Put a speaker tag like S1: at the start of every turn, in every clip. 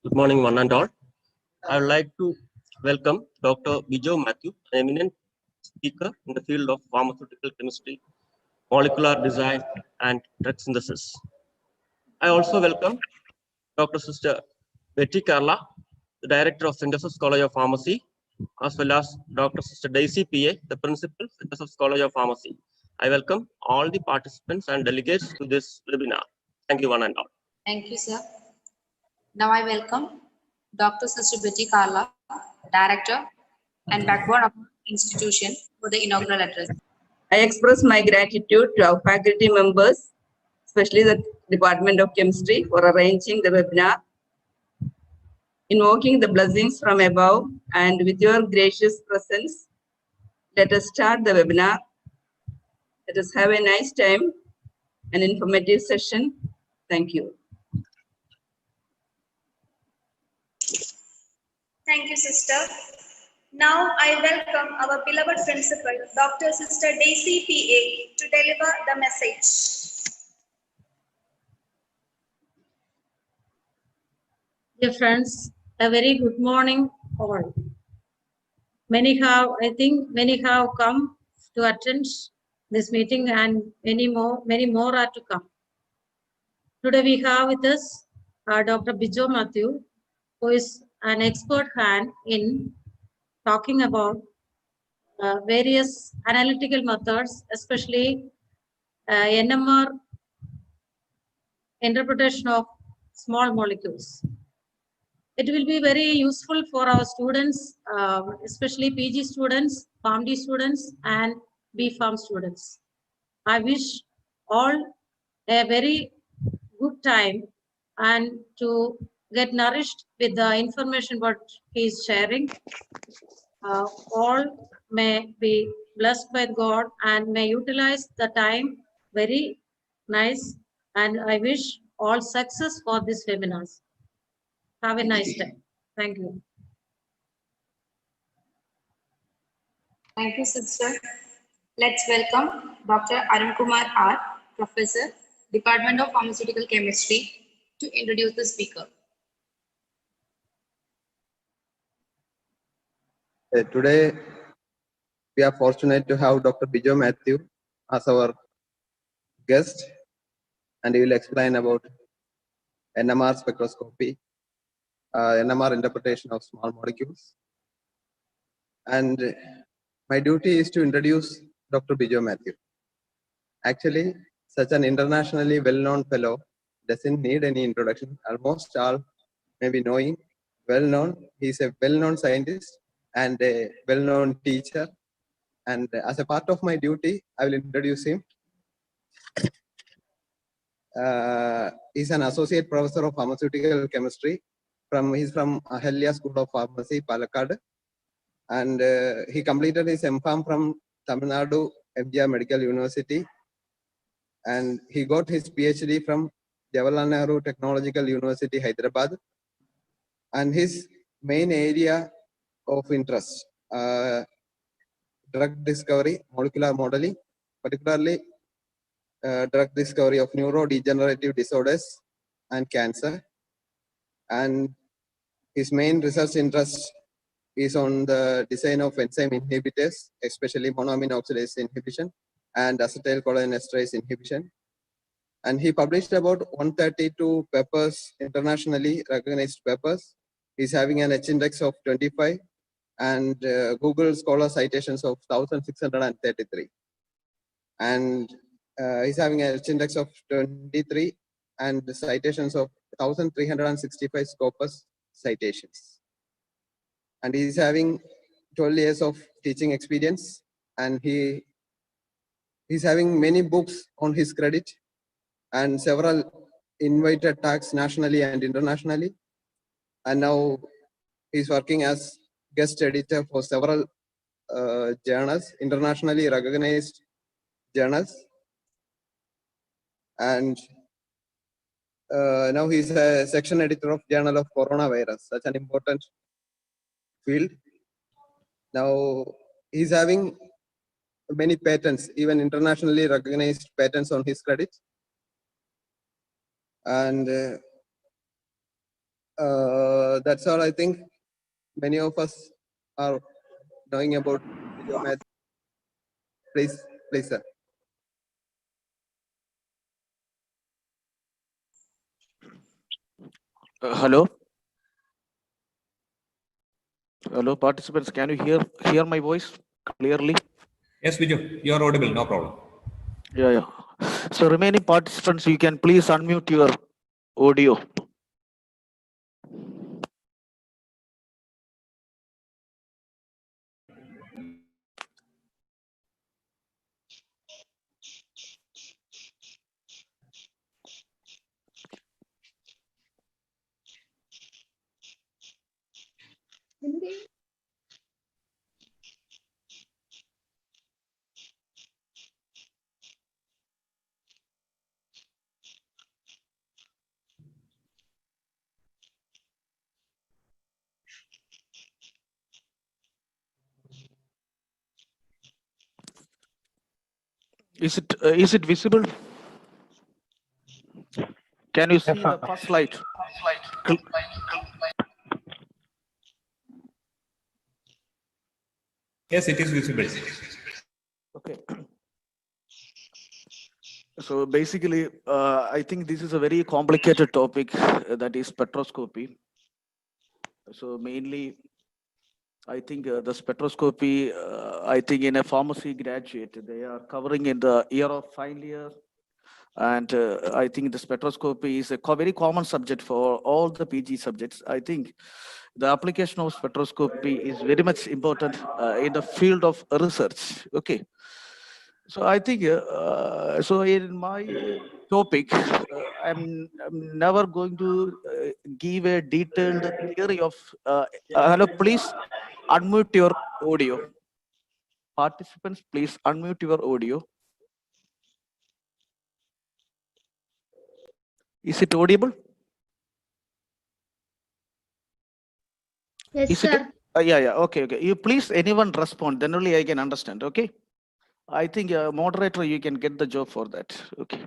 S1: Good morning, one and all. I would like to welcome Dr. Bijo Matthew, an eminent speaker in the field of pharmaceutical chemistry, molecular design, and drug synthesis. I also welcome Dr. Sister Betty Carla, the Director of Synthesis College of Pharmacy, as well as Dr. Sister Daisy P.A., the Principal, Synthesis College of Pharmacy. I welcome all the participants and delegates to this webinar. Thank you, one and all.
S2: Thank you, sir. Now I welcome Dr. Sister Betty Carla, Director and backbone of the institution for the inaugural address.
S3: I express my gratitude to our faculty members, especially the Department of Chemistry, for arranging the webinar. Invoking the blessings from above and with your gracious presence, let us start the webinar. Let us have a nice time, an informative session. Thank you.
S4: Thank you, sister. Now I welcome our beloved principal, Dr. Sister Daisy P.A., to deliver the message.
S5: Dear friends, a very good morning all. I think many have come to attend this meeting and many more are to come. Today we have with us Dr. Bijo Matthew, who is an expert hand in talking about various analytical methods, especially NMR interpretation of small molecules. It will be very useful for our students, especially PG students, PharmD students, and B.Pharm students. I wish all a very good time and to get nourished with the information what he is sharing. All may be blessed by God and may utilize the time very nice, and I wish all success for this webinars. Have a nice day. Thank you.
S2: Thank you, sister. Let's welcome Dr. Arun Kumar R., Professor, Department of Pharmaceutical Chemistry, to introduce the speaker.
S6: Today, we are fortunate to have Dr. Bijo Matthew as our guest, and he will explain about NMR spectroscopy, NMR interpretation of small molecules. And my duty is to introduce Dr. Bijo Matthew. Actually, such an internationally well-known fellow doesn't need any introduction. Almost all may be knowing, well-known. He's a well-known scientist and a well-known teacher. And as a part of my duty, I will introduce him. He's an associate professor of pharmaceutical chemistry. He's from Ahalya School of Pharmacy, Palakkad. And he completed his MPharm from Tamil Nadu MGR Medical University. And he got his PhD from Jawaharlal Nehru Technological University, Hyderabad. And his main area of interest, drug discovery, molecular modeling, particularly drug discovery of neurodegenerative disorders and cancer. And his main research interest is on the design of enzyme inhibitors, especially monoamine oxidase inhibition and acetylcholinesterase inhibition. And he published about 132 papers, internationally recognized papers. He's having an H-index of 25 and Google Scholar citations of 1,633. And he's having an H-index of 23 and citations of 1,365 Scopus citations. And he's having 12 years of teaching experience, and he's having many books on his credit and several invited talks nationally and internationally. And now he's working as guest editor for several journals, internationally recognized journals. And now he's a section editor of Journal of Coronavirus, such an important field. Now he's having many patents, even internationally recognized patents on his credit. And That's all I think many of us are knowing about geometry. Please, sir.
S7: Hello. Hello, participants. Can you hear my voice clearly?
S8: Yes, Viju, you are audible, no problem.
S7: Yeah. So remaining participants, you can please unmute your audio. Is it visible? Can you see the first slide?
S8: Yes, it is visible.
S7: Okay. So basically, I think this is a very complicated topic, that is spectroscopy. So mainly, I think the spectroscopy, I think in a pharmacy graduate, they are covering in the year of final year. And I think the spectroscopy is a very common subject for all the PG subjects. I think the application of spectroscopy is very much important in the field of research. Okay. So I think, so in my topic, I'm never going to give a detailed theory of, hello, please unmute your audio. Participants, please unmute your audio. Is it audible?
S9: Yes,
S7: Is
S9: sir.
S7: it? Yeah. Okay. You please, anyone respond, then only I can understand. Okay. I think moderator, you can get the job for that. Okay.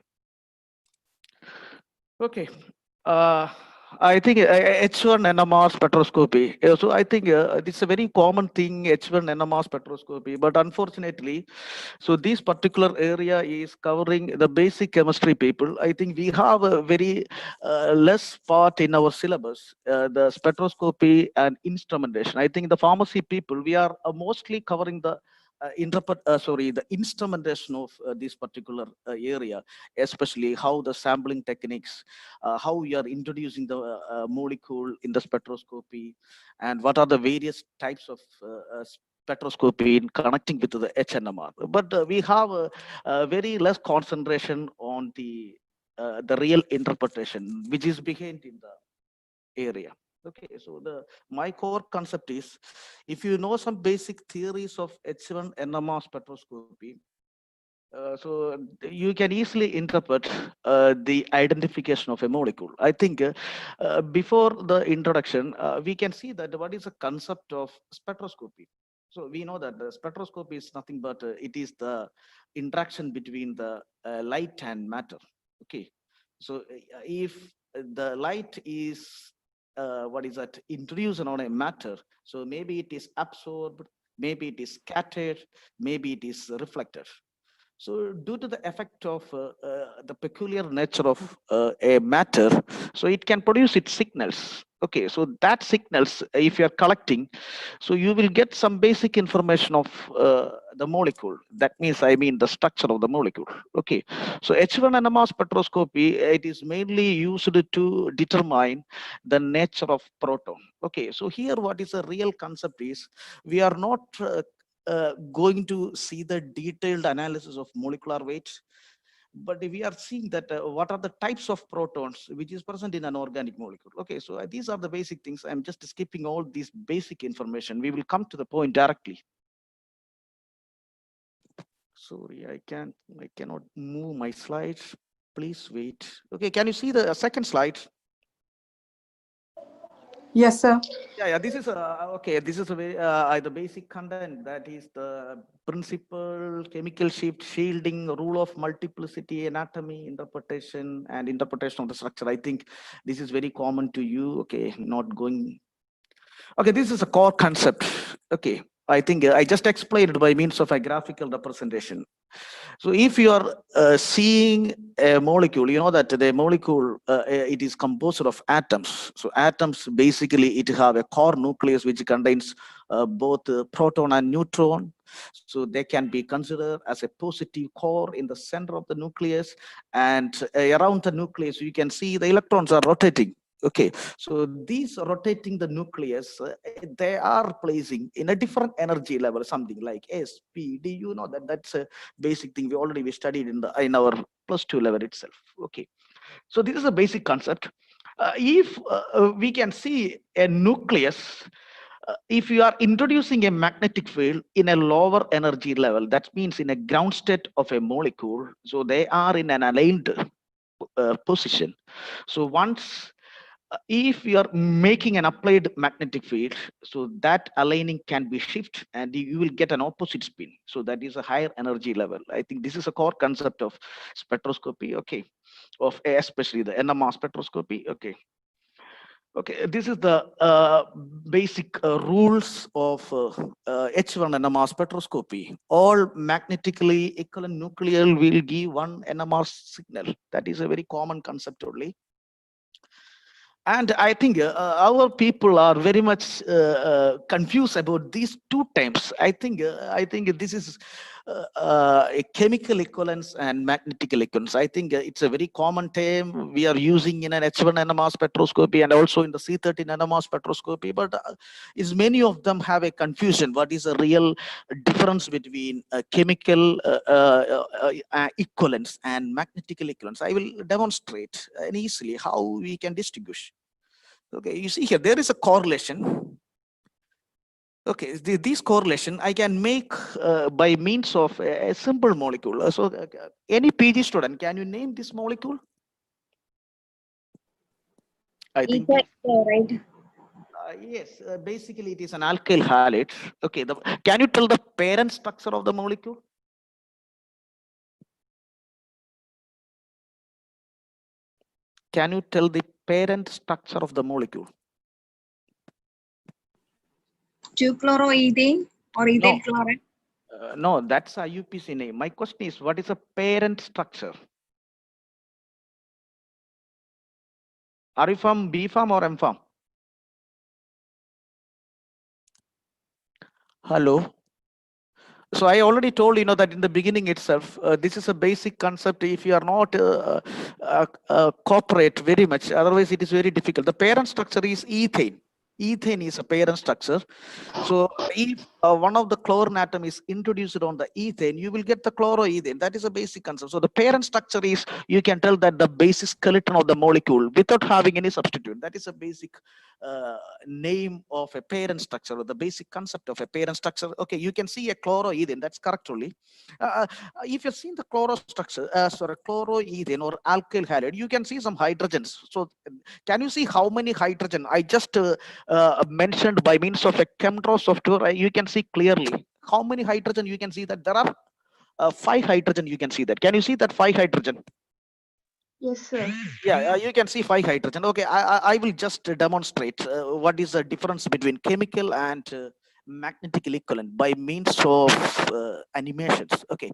S7: Okay. I think H1 NMR spectroscopy. So I think it's a very common thing, H1 NMR spectroscopy. But unfortunately, so this particular area is covering the basic chemistry people. I think we have a very less part in our syllabus, the spectroscopy and instrumentation. I think the pharmacy people, we are mostly covering the the instrumentation of this particular area, especially how the sampling techniques, how we are introducing the molecule in the spectroscopy, and what are the various types of spectroscopy in connecting with the HNMR. But we have a very less concentration on the real interpretation, which is behind in the area. Okay, so my core concept is, if you know some basic theories of H1 NMR spectroscopy, so you can easily interpret the identification of a molecule. I think before the introduction, we can see that what is the concept of spectroscopy. So we know that the spectroscopy is nothing but it is the interaction between the light and matter. Okay, so if the light is introduced on a matter, so maybe it is absorbed, maybe it is scattered, maybe it is reflected. So due to the effect of the peculiar nature of a matter, so it can produce its signals. Okay, so that signals, if you are collecting, so you will get some basic information of the molecule. That means, I mean, the structure of the molecule. Okay, so H1 NMR spectroscopy, it is mainly used to determine the nature of proton. Okay, so here what is the real concept is, we are not going to see the detailed analysis of molecular weight, but we are seeing that what are the types of protons which is present in an organic molecule. Okay, so these are the basic things. I'm just skipping all these basic information. We will come to the point directly. Sorry, I cannot move my slides. Please wait. Okay, can you see the second slide?
S9: Yes, sir.
S7: Yeah, this is okay. This is a very the basic content, that is the principle, chemical shift, shielding, rule of multiplicity, anatomy, interpretation, and interpretation of the structure. I think this is very common to you. Okay, not going. Okay, this is a core concept. Okay, I think I just explained it by means of a graphical representation. So if you are seeing a molecule, you know that the molecule, it is composed of atoms. So atoms, basically it have a core nucleus which contains both proton and neutron. So they can be considered as a positive core in the center of the nucleus, and around the nucleus you can see the electrons are rotating. Okay, so these rotating the nucleus, they are placing in a different energy level, something like S, P, D. You know that that's a basic thing we studied in our +2 level itself. Okay, so this is a basic concept. If we can see a nucleus, if you are introducing a magnetic field in a lower energy level, that means in a ground state of a molecule, so they are in an aligned position. So once if you are making an applied magnetic field, so that aligning can be shift and you will get an opposite spin. So that is a higher energy level. I think this is a core concept of spectroscopy. Okay, of especially the NMR spectroscopy. Okay. Okay, this is the basic rules of H1 NMR spectroscopy. All magnetically equivalent nuclear will give one NMR signal. That is a very common concept only. And I think our people are very much confused about these two terms. I think this is a chemical equivalence and magnetic equivalence. I think it's a very common term we are using in an H1 NMR spectroscopy and also in the C13 NMR spectroscopy. But is many of them have a confusion. What is a real difference between chemical equivalence and magnetic equivalence? I will demonstrate easily how we can distinguish. Okay, you see here, there is a correlation. Okay, this correlation I can make by means of a simple molecule. So any PG student, can you name this molecule? I think
S4: right.
S7: yes, basically it is an alkyl halide. Okay, can you tell the parent structure of the molecule? Can you tell the parent structure of the molecule?
S4: 2-chloroethane or ethyl chloride.
S7: No, that's a UPC name. My question is, what is a parent structure? Are you from B Farm or M Farm? Hello. So I already told that in the beginning itself, this is a basic concept. If you are not cooperate very much, otherwise it is very difficult. The parent structure is ethane. Ethane is a parent structure. So if one of the chlorine atom is introduced on the ethane, you will get the chloroethane. That is a basic concept. So the parent structure is, you can tell that the basic skeleton of the molecule without having any substitute. That is a basic name of a parent structure, or the basic concept of a parent structure. Okay, you can see a chloroethane. That's correct only. If you've seen the chlorostructure, chloroethane or alkyl halide, you can see some hydrogens. So can you see how many hydrogen? I just mentioned by means of a ChemDraw software. You can see clearly how many hydrogen. You can see that there are 5 hydrogen. You can see that. Can you see that 5 hydrogen?
S4: Yes, sir.
S7: Yeah, you can see 5 hydrogen. Okay, I will just demonstrate what is the difference between chemical and magnetic equivalent by means of animations. Okay,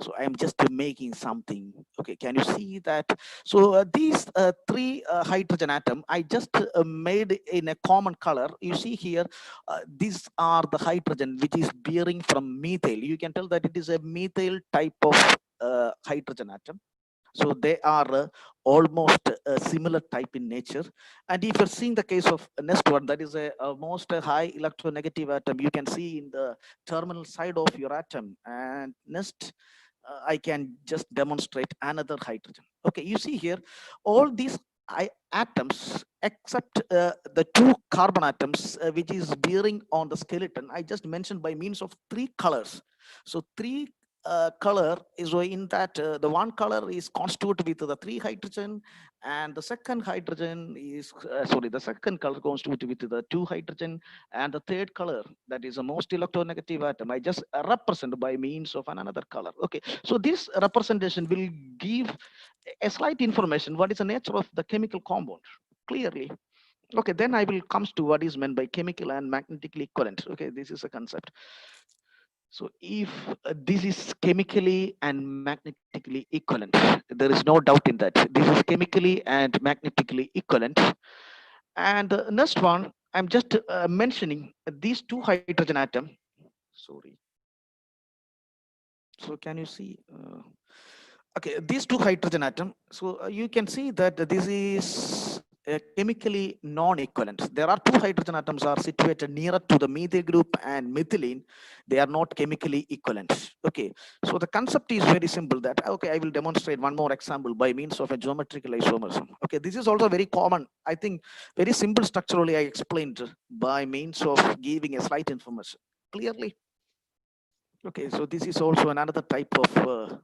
S7: so I am just making something. Okay, can you see that? So these 3 hydrogen atom I just made in a common color. You see here, these are the hydrogen which is bearing from methyl. You can tell that it is a methyl type of hydrogen atom. So they are almost similar type in nature. And if you're seeing the case of next one, that is a most high electronegative atom, you can see in the terminal side of your atom. And next, I can just demonstrate another hydrogen. Okay, you see here, all these atoms except the 2 carbon atoms which is bearing on the skeleton, I just mentioned by means of 3 colors. So 3 color is in that the one color is constituted with the 3 hydrogen, and the second hydrogen is the second color constituted with the 2 hydrogen, and the third color, that is the most electronegative atom, I just represent by means of another color. Okay, so this representation will give a slight information what is the nature of the chemical compound clearly. Okay, then I will comes to what is meant by chemical and magnetically equivalent. Okay, this is a concept. So if this is chemically and magnetically equivalent, there is no doubt in that. This is chemically and magnetically equivalent. And the next one, I'm just mentioning these 2 hydrogen atom. Sorry. So can you see? Okay, these 2 hydrogen atom. So you can see that this is chemically non-equivalent. There are 2 hydrogen atoms are situated nearer to the methyl group and methylene. They are not chemically equivalent. Okay, so the concept is very simple that, okay, I will demonstrate one more example by means of a geometrical isomerism. Okay, this is also very common. I think very simple structurally I explained by means of giving a slight information clearly. Okay, so this is also another type of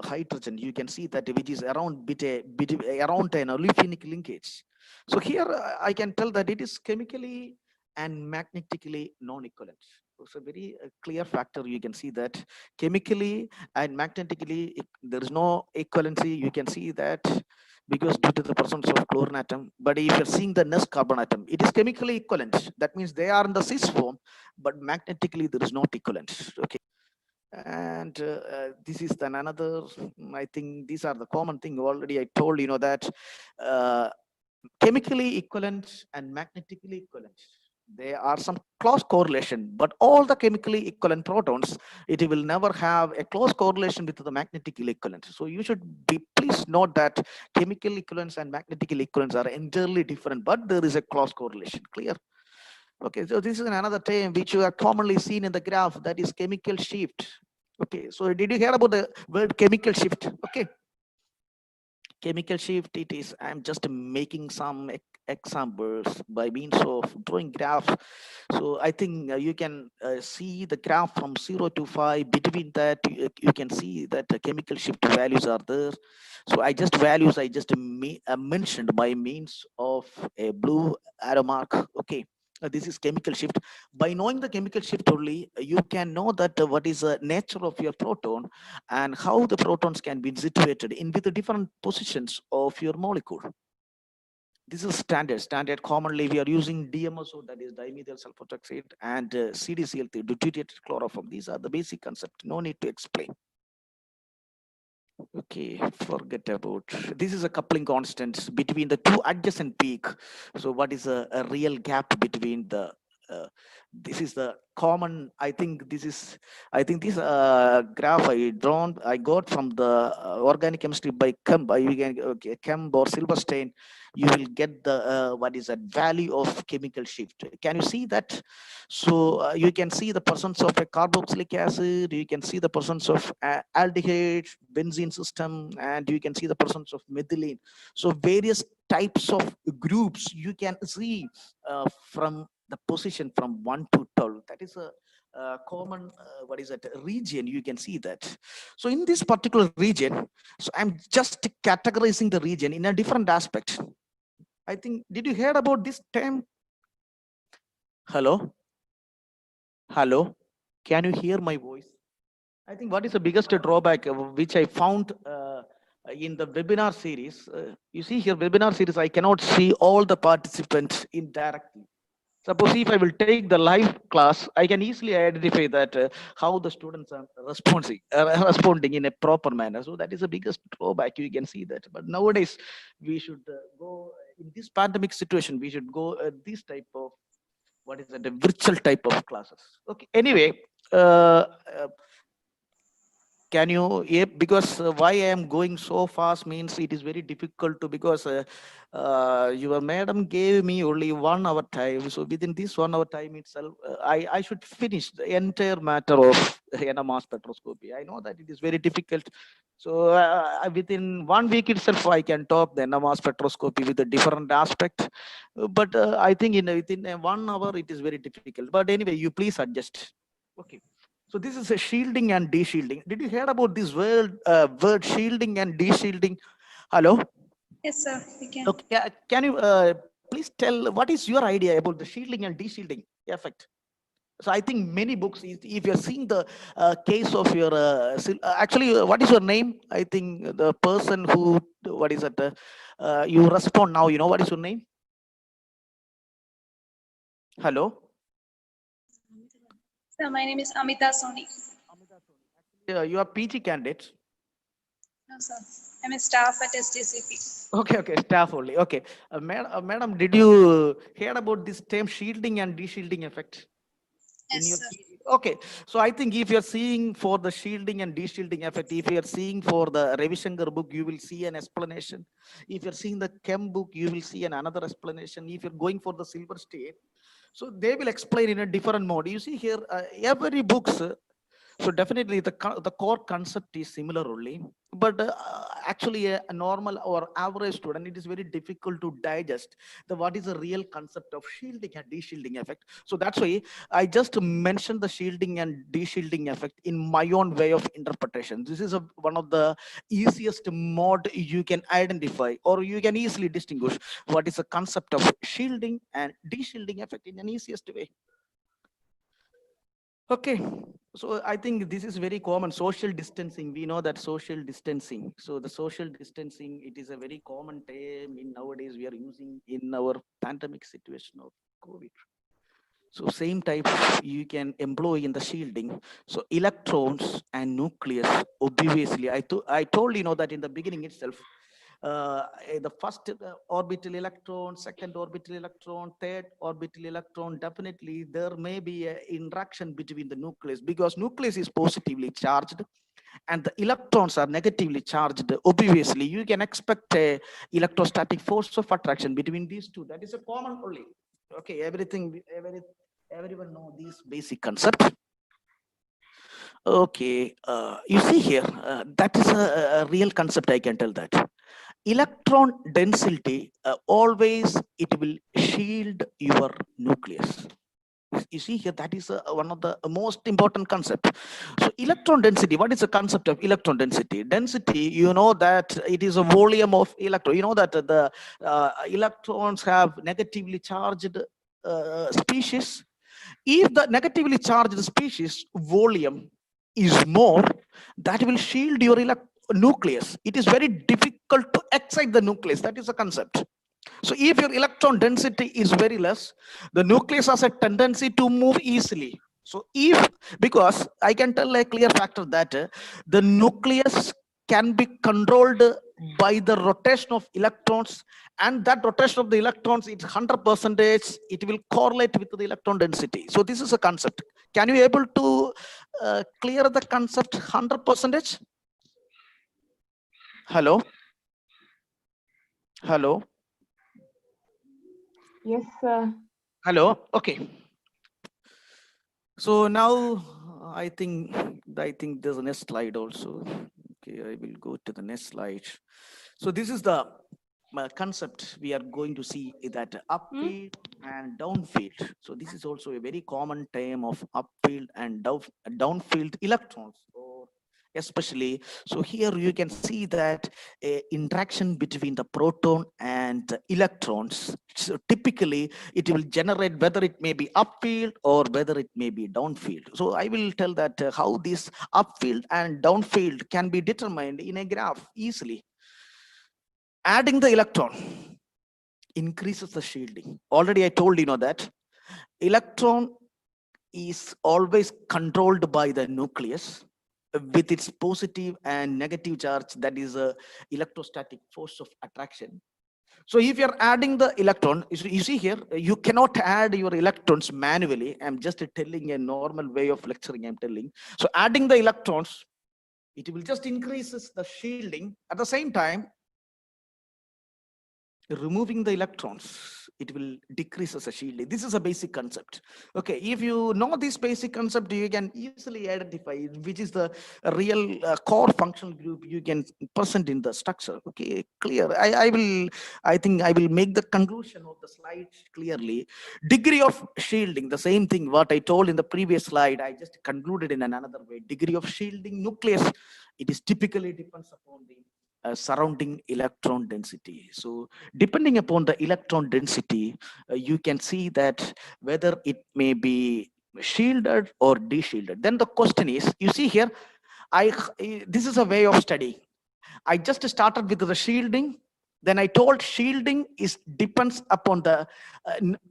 S7: hydrogen. You can see that which is around around an olefinic linkage. So here I can tell that it is chemically and magnetically non-equivalent. It's a very clear factor. You can see that chemically and magnetically there is no equivalency. You can see that because due to the presence of chlorine atom. But if you're seeing the next carbon atom, it is chemically equivalent. That means they are in the cis form, but magnetically there is not equivalent. Okay. And this is then another, I think these are the common thing already I told, that chemically equivalent and magnetically equivalent, there are some close correlation, but all the chemically equivalent protons, it will never have a close correlation with the magnetically equivalent. So you should please note that chemical equivalence and magnetic equivalence are entirely different, but there is a close correlation. Clear? Okay, so this is another term which you are commonly seen in the graph, that is chemical shift. Okay, so did you hear about the word chemical shift? Okay, chemical shift, it is, I'm just making some examples by means of drawing graphs. So I think you can see the graph from 0 to 5. Between that, you can see that the chemical shift values are there. So I just mentioned by means of a blue arrow mark. Okay. This is chemical shift. By knowing the chemical shift only, you can know that what is the nature of your proton and how the protons can be situated in with the different positions of your molecule. This is standard. Commonly we are using DMSO, that is dimethyl sulfur oxide, and CDCl3, deuterated chloroform. These are the basic concept. No need to explain. Okay, forget about this. Is a coupling constant between the 2 adjacent peak. So what is a real gap between the this is the common, I think this graph I got from the organic chemistry by Kemp or Silverstein. You will get the what is that value of chemical shift. Can you see that? So you can see the presence of a carboxylic acid, you can see the presence of aldehyde, benzene system, and you can see the presence of methylene. So various types of groups you can see from the position from 1 to 12. That is a common what is that region. You can see that. So in this particular region, so I'm just categorizing the region in a different aspect. I think, did you hear about this term? Hello, can you hear my voice? I think what is the biggest drawback which I found in the webinar series, you see here webinar series, I cannot see all the participants indirectly. Suppose if I will take the live class, I can easily identify that how the students are responding in a proper manner. So that is the biggest drawback. You can see that. But nowadays, we should go in this pandemic situation. We should go this type of what is that, the virtual type of classes. Okay. Anyway, can you, yeah, because why I am going so fast means it is very difficult to, because your madam gave me only 1 hour time. So within this 1 hour time itself, I should finish the entire matter of NMR spectroscopy. I know that it is very difficult. So within 1 week itself, I can talk the NMR spectroscopy with a different aspect. But I think within 1 hour, it is very difficult. But anyway, you please adjust. Okay. So this is a shielding and de-shielding. Did you hear about this word shielding and de-shielding? Hello?
S4: Yes, sir. We can.
S7: Okay, can you please tell what is your idea about the shielding and de-shielding effect? So I think many books, if you're seeing the case of your, actually, what is your name? I think the person who, what is it? You respond now, you know, what is your name? Hello?
S4: Sir, my name is Amita Soni.
S7: You are PG candidate.
S4: No, sir. I'm a staff at SDCP.
S7: Okay, staff only. Okay. Madam, did you hear about this term shielding and de-shielding effect?
S4: Yes, sir.
S7: Okay, so I think if you're seeing for the shielding and de-shielding effect, if you're seeing for the Ravi Shankar book, you will see an explanation. If you're seeing the Chem book, you will see another explanation. If you're going for the Silver State, so they will explain in a different mode. You see here, every books. So definitely the core concept is similar only, but actually a normal or average student, it is very difficult to digest what is the real concept of shielding and de-shielding effect. So that's why I just mentioned the shielding and de-shielding effect in my own way of interpretation. This is one of the easiest mode you can identify, or you can easily distinguish what is the concept of shielding and de-shielding effect in an easiest way. Okay, so I think this is very common. Social distancing, we know that social distancing. So the social distancing, it is a very common term in nowadays we are using in our pandemic situation of COVID. So same type you can employ in the shielding. So electrons and nucleus, obviously, I told you know that in the beginning itself, the first orbital electron, second orbital electron, third orbital electron, definitely there may be an interaction between the nucleus, because nucleus is positively charged and the electrons are negatively charged. Obviously, you can expect a electrostatic force of attraction between these two. That is a common only. Okay, everyone know these basic concepts. Okay, you see here, that is a real concept, I can tell that. Electron density, always it will shield your nucleus. You see here, that is one of the most important concept. So electron density, what is the concept of electron density? Density, you know that it is a volume of electron. You know that the electrons have negatively charged species. If the negatively charged species volume is more, that will shield your nucleus. It is very difficult to excite the nucleus. That is the concept. So if your electron density is very less, the nucleus has a tendency to move easily. So because I can tell a clear factor that the nucleus can be controlled by the rotation of electrons, and that rotation of the electrons is 100%, it will correlate with the electron density. So this is a concept. Can you able to clear the concept 100%? Hello? Hello?
S9: Yes, sir.
S7: Hello? Okay. So now I think there's a next slide also. Okay, I will go to the next slide. So this is the concept we are going to see, that upfield and downfield. So this is also a very common term of upfield and downfield electrons, or especially. So here you can see that interaction between the proton and electrons. So typically it will generate whether it may be upfield or whether it may be downfield. So I will tell that how this upfield and downfield can be determined in a graph easily. Adding the electron increases the shielding. Already I told you know that electron is always controlled by the nucleus with its positive and negative charge, that is a electrostatic force of attraction. So if you're adding the electron, you see here, you cannot add your electrons manually. I'm just telling a normal way of lecturing, I'm telling. So adding the electrons, it will just increases the shielding. At the same time, removing the electrons, it will decrease the shielding. This is a basic concept. Okay, if you know this basic concept, you can easily identify which is the real core functional group you can present in the structure. Okay, clear. I think I will make the conclusion of the slide clearly. Degree of shielding, the same thing what I told in the previous slide, I just concluded in another way. Degree of shielding nucleus, it is typically depends upon the surrounding electron density. So depending upon the electron density, you can see that whether it may be shielded or de-shielded. Then the question is, you see here, this is a way of study. I just started with the shielding. Then I told shielding is depends upon the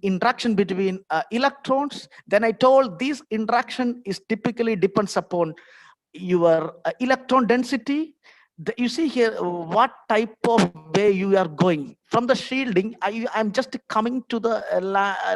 S7: interaction between electrons. Then I told this interaction is typically depends upon your electron density. You see here what type of way you are going from the shielding. I'm just coming to the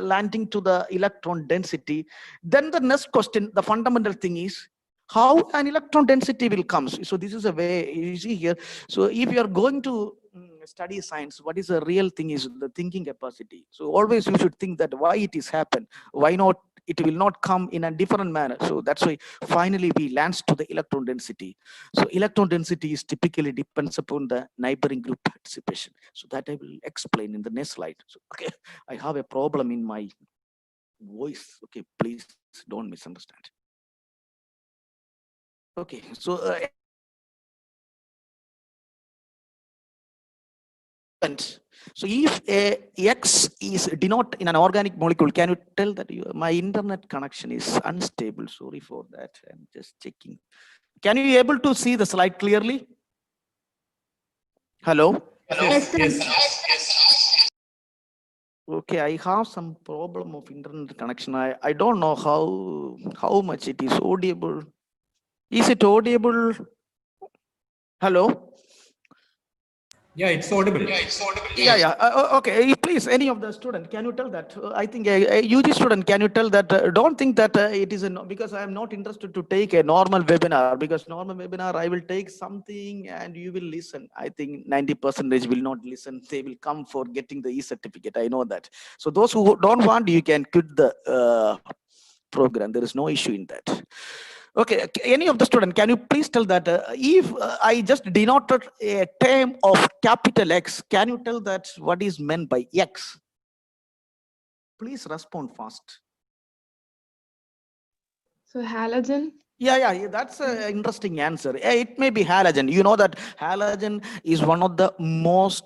S7: landing to the electron density. Then the next question, the fundamental thing is how an electron density will come. So this is a way you see here. So if you are going to study science, what is the real thing is the thinking capacity. So always you should think that why it is happen, why not it will not come in a different manner. So that's why finally we lands to the electron density. So electron density is typically depends upon the neighboring group participation. So that I will explain in the next slide. So okay, I have a problem in my voice. Okay, please don't misunderstand. Okay, so so if X is denoted in an organic molecule, can you tell that my internet connection is unstable? Sorry for that. I'm just checking. Can you be able to see the slide clearly? Hello?
S8: Yes.
S7: Okay, I have some problem of internet connection. I don't know how much it is audible. Is it audible? Hello?
S8: Yeah, it's audible.
S7: Yeah. Okay, please, any of the student, can you tell that? I think a UG student, can you tell that? Don't think that it is because I am not interested to take a normal webinar, because normal webinar I will take something and you will listen. I think 90% will not listen. They will come for getting the e-certificate. I know that. So those who don't want, you can quit the program. There is no issue in that. Okay, any of the student, can you please tell that if I just denoted a term of capital X, can you tell that what is meant by X? Please respond fast.
S9: So halogen?
S7: Yeah, that's an interesting answer. It may be halogen. You know that halogen is one of the most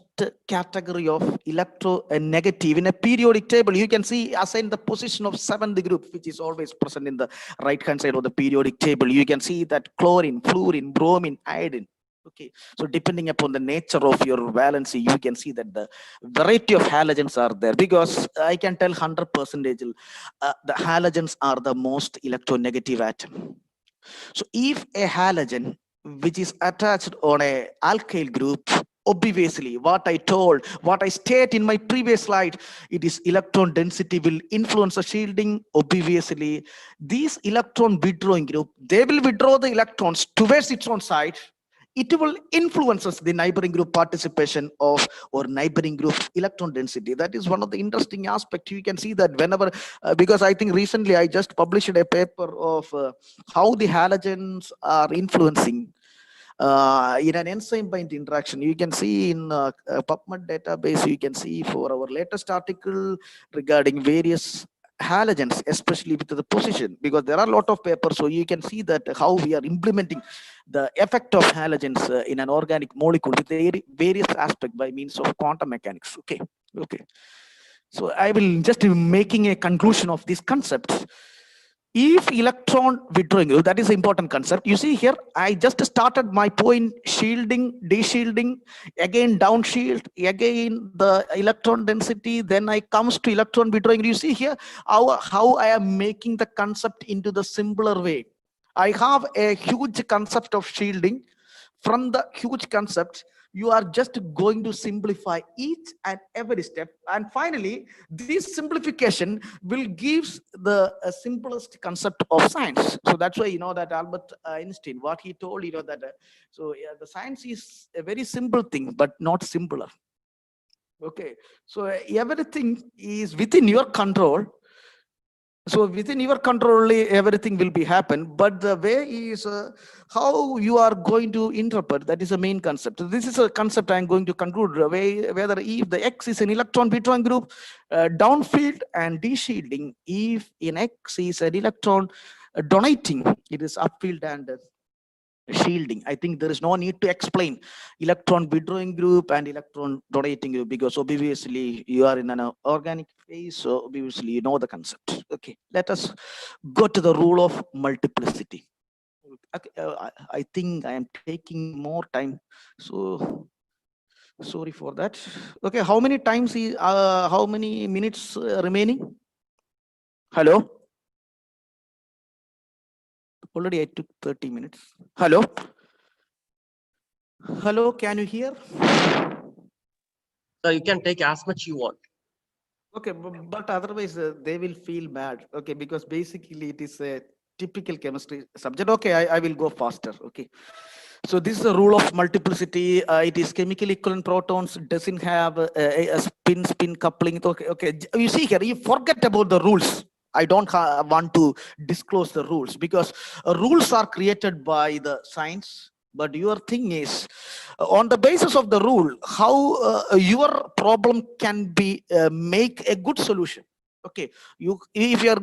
S7: category of electronegative in a periodic table. You can see assign the position of seventh group, which is always present in the right hand side of the periodic table. You can see that chlorine, fluorine, bromine, iodine. Okay, so depending upon the nature of your valency, you can see that the variety of halogens are there, because I can tell 100% the halogens are the most electronegative atom. So if a halogen which is attached on a alkyl group, obviously what I state in my previous slide, it is electron density will influence the shielding. Obviously these electron withdrawing group, they will withdraw the electrons towards its own side. It will influences the neighboring group participation of or neighboring group electron density. That is one of the interesting aspects. You can see that whenever because I think recently I just published a paper of how the halogens are influencing in an enzyme bind interaction. You can see in PubMed database, you can see for our latest article regarding various halogens, especially with the position, because there are a lot of papers. So you can see that how we are implementing the effect of halogens in an organic molecule with various aspects by means of quantum mechanics. Okay. So I will just making a conclusion of this concept. If electron withdrawing, that is an important concept. You see here, I just started my point shielding, de-shielding, again down shield, again the electron density, then I comes to electron withdrawing. You see here how I am making the concept into the simpler way. I have a huge concept of shielding. From the huge concept, you are just going to simplify each and every step, and finally this simplification will give the simplest concept of science. So that's why you know that Albert Einstein, what he told, that so yeah, the science is a very simple thing but not simpler. Okay, so everything is within your control. So within your control, only everything will be happen. But the way is how you are going to interpret. That is the main concept. So this is a concept I am going to conclude. Whether if the X is an electron withdrawing group, downfield and deshielding. If in X is an electron donating, it is upfield and shielding. I think there is no need to explain electron withdrawing group and electron donating group, because obviously you are in an organic phase, so obviously you know the concept. Okay, let us go to the rule of multiplicity. Okay, I think I am taking more time, so sorry for that. Okay, how many times is how many minutes remaining? Hello, already I took 30 minutes. Hello, can you hear?
S1: So you can take as much you want.
S7: Okay, but otherwise they will feel bad. Okay, because basically it is a typical chemistry subject. Okay, I will go faster. Okay, so this is a rule of multiplicity. It is chemically equivalent protons, doesn't have a spin coupling. Okay, you see here, you forget about the rules. I don't want to disclose the rules, because rules are created by the science. But your thing is, on the basis of the rule, how your problem can be make a good solution. Okay, you if you're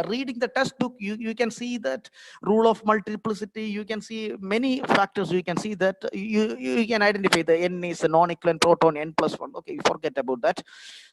S7: reading the textbook, you can see that rule of multiplicity. You can see many factors. You can see that you can identify the n is a non-equivalent proton, n plus 1. Okay, you forget about that.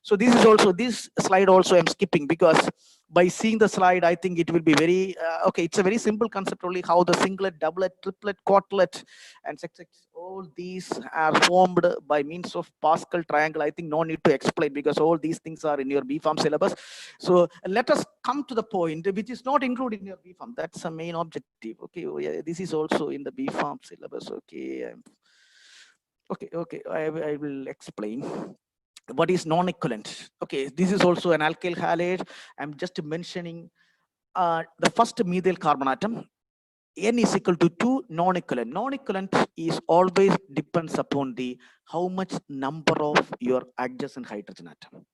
S7: So this is also, this slide also I'm skipping, because by seeing the slide, I think it will be very okay. It's a very simple concept only, how the singlet, doublet, triplet, quartlet and sextet, all these are formed by means of Pascal triangle. I think no need to explain, because all these things are in your BPharm syllabus. So let us come to the point which is not included in your BPharm. That's the main objective. Okay, oh, yeah, this is also in the BPharm syllabus. Okay, okay, I will explain what is non-equivalent. Okay, this is also an alkyl halide. I'm just mentioning the first methyl carbon atom. N is equal to 2, non-equivalent. Non-equivalent is always depends upon the how much number of your adjacent hydrogen atom.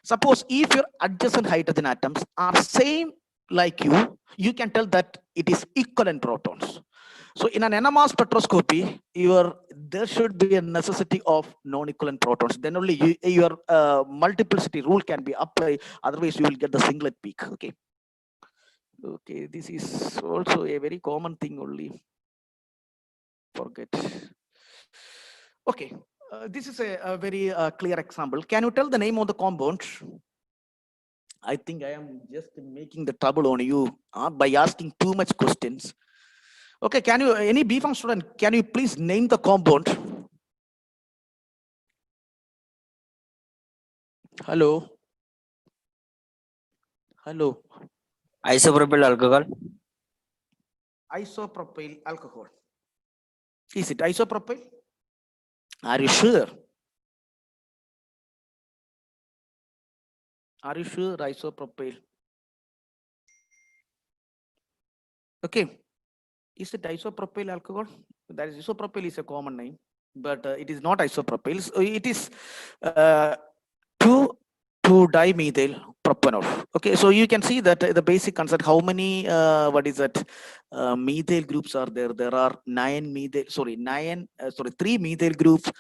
S7: Suppose if your adjacent hydrogen atoms are same like you can tell that it is equivalent protons. So in an NMR spectroscopy, there should be a necessity of non-equivalent protons. Then only your multiplicity rule can be applied. Otherwise, you will get the singlet peak. Okay. Okay, this is also a very common thing only. Forget. Okay, this is a very clear example. Can you tell the name of the compound? I think I am just making the trouble on you by asking too much questions. Okay, can you, any BPharm student, can you please name the compound? Hello. Hello.
S9: Isopropyl alcohol.
S7: Isopropyl alcohol. Is it isopropyl? Are you sure? Are you sure isopropyl? Okay. Is it isopropyl alcohol? That is, isopropyl is a common name, but it is not isopropyl. So it is 2,2-dimethyl propanol. Okay, so you can see that the basic concept, how many what is that methyl groups are there? There are 3 methyl groups.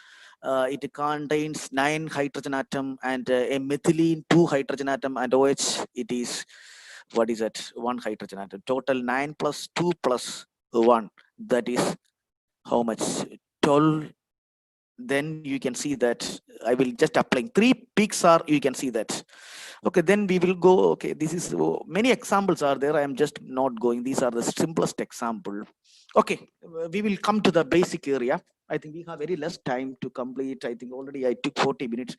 S7: It contains 9 hydrogen atom and a methylene 2 hydrogen atom, and OH it is, what is that, 1 hydrogen atom. Total 9 plus 2 plus 1, that is how much? 12. Then you can see that I will just applying 3 peaks are, you can see that. Okay, then we will go. Okay, this is many examples are there. I am just not going. These are the simplest example. Okay, we will come to the basic area. I think we have very less time to complete. I think already I took 40 minutes.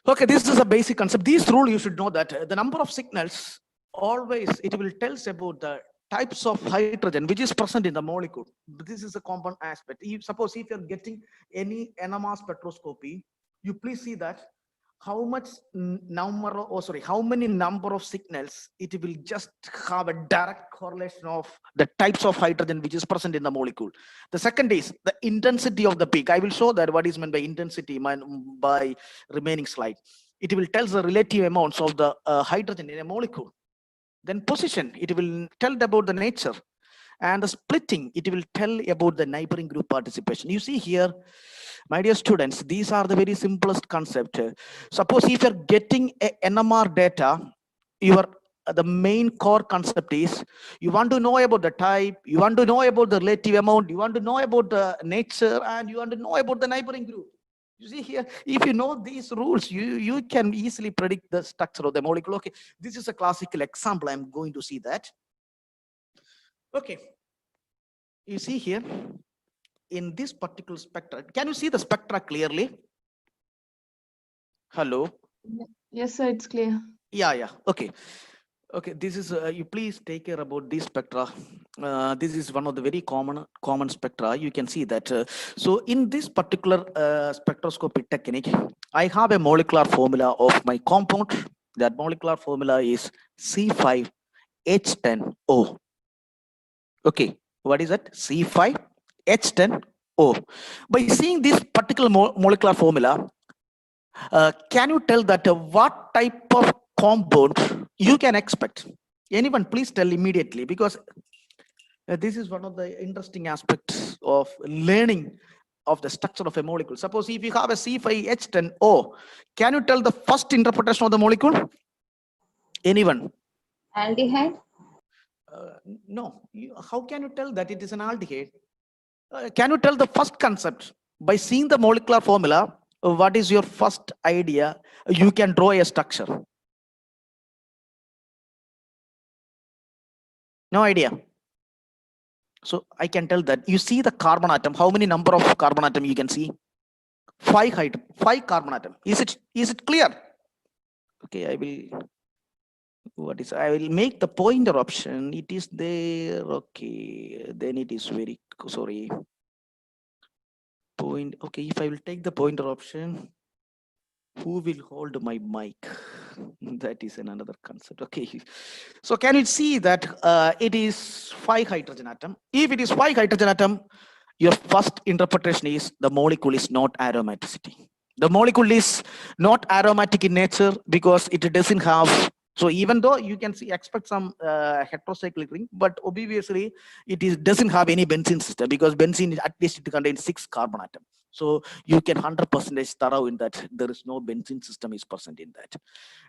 S7: Okay, this is a basic concept. This rule you should know that the number of signals always it will tell us about the types of hydrogen which is present in the molecule. This is a common aspect. Suppose if you're getting any NMR spectroscopy, you please see that how much how many number of signals, it will just have a direct correlation of the types of hydrogen which is present in the molecule. The second is the intensity of the peak. I will show that what is meant by intensity by remaining slide. It will tell the relative amounts of the hydrogen in a molecule. Then position, it will tell about the nature. And the splitting, it will tell about the neighboring group participation. You see here, my dear students, these are the very simplest concept. Suppose if you're getting a NMR data, the main core concept is you want to know about the type, you want to know about the relative amount, you want to know about the nature, and you want to know about the neighboring group. You see here, if you know these rules, you can easily predict the structure of the molecule. Okay, this is a classical example. I'm going to see that. Okay, you see here in this particular spectra, can you see the spectra clearly? Hello?
S10: Yes, sir, it's clear.
S7: Yeah. Okay. This is you please take care about this spectra. This is one of the very common spectra. You can see that. So in this particular spectroscopy technique, I have a molecular formula of my compound. That molecular formula is C5H10O. Okay, what is that? C5H10O. By seeing this particular molecular formula, can you tell that what type of compound you can expect? Anyone, please tell immediately, because this is one of the interesting aspects of learning of the structure of a molecule. Suppose if you have a C5H10O, can you tell the first interpretation of the molecule? Anyone?
S10: Aldehyde?
S7: No. How can you tell that it is an aldehyde? Can you tell the first concept? By seeing the molecular formula, what is your first idea? You can draw a structure. No idea. So I can tell that you see the carbon atom. How many number of carbon atom you can see? 5 carbon atom. Is it clear? Okay, I will make the pointer option. It is there. Okay, then it is very sorry. Point. Okay, if I will take the pointer option, who will hold my mic? That is another concept. Okay, so can you see that it is 5 hydrogen atom? If it is 5 hydrogen atom, your first interpretation is the molecule is not aromaticity. The molecule is not aromatic in nature because it doesn't have. So even though you can expect some heterocyclic ring, but obviously it doesn't have any benzene system, because benzene at least it contains 6 carbon atom. So you can 100% thorough in that there is no benzene system is present in that.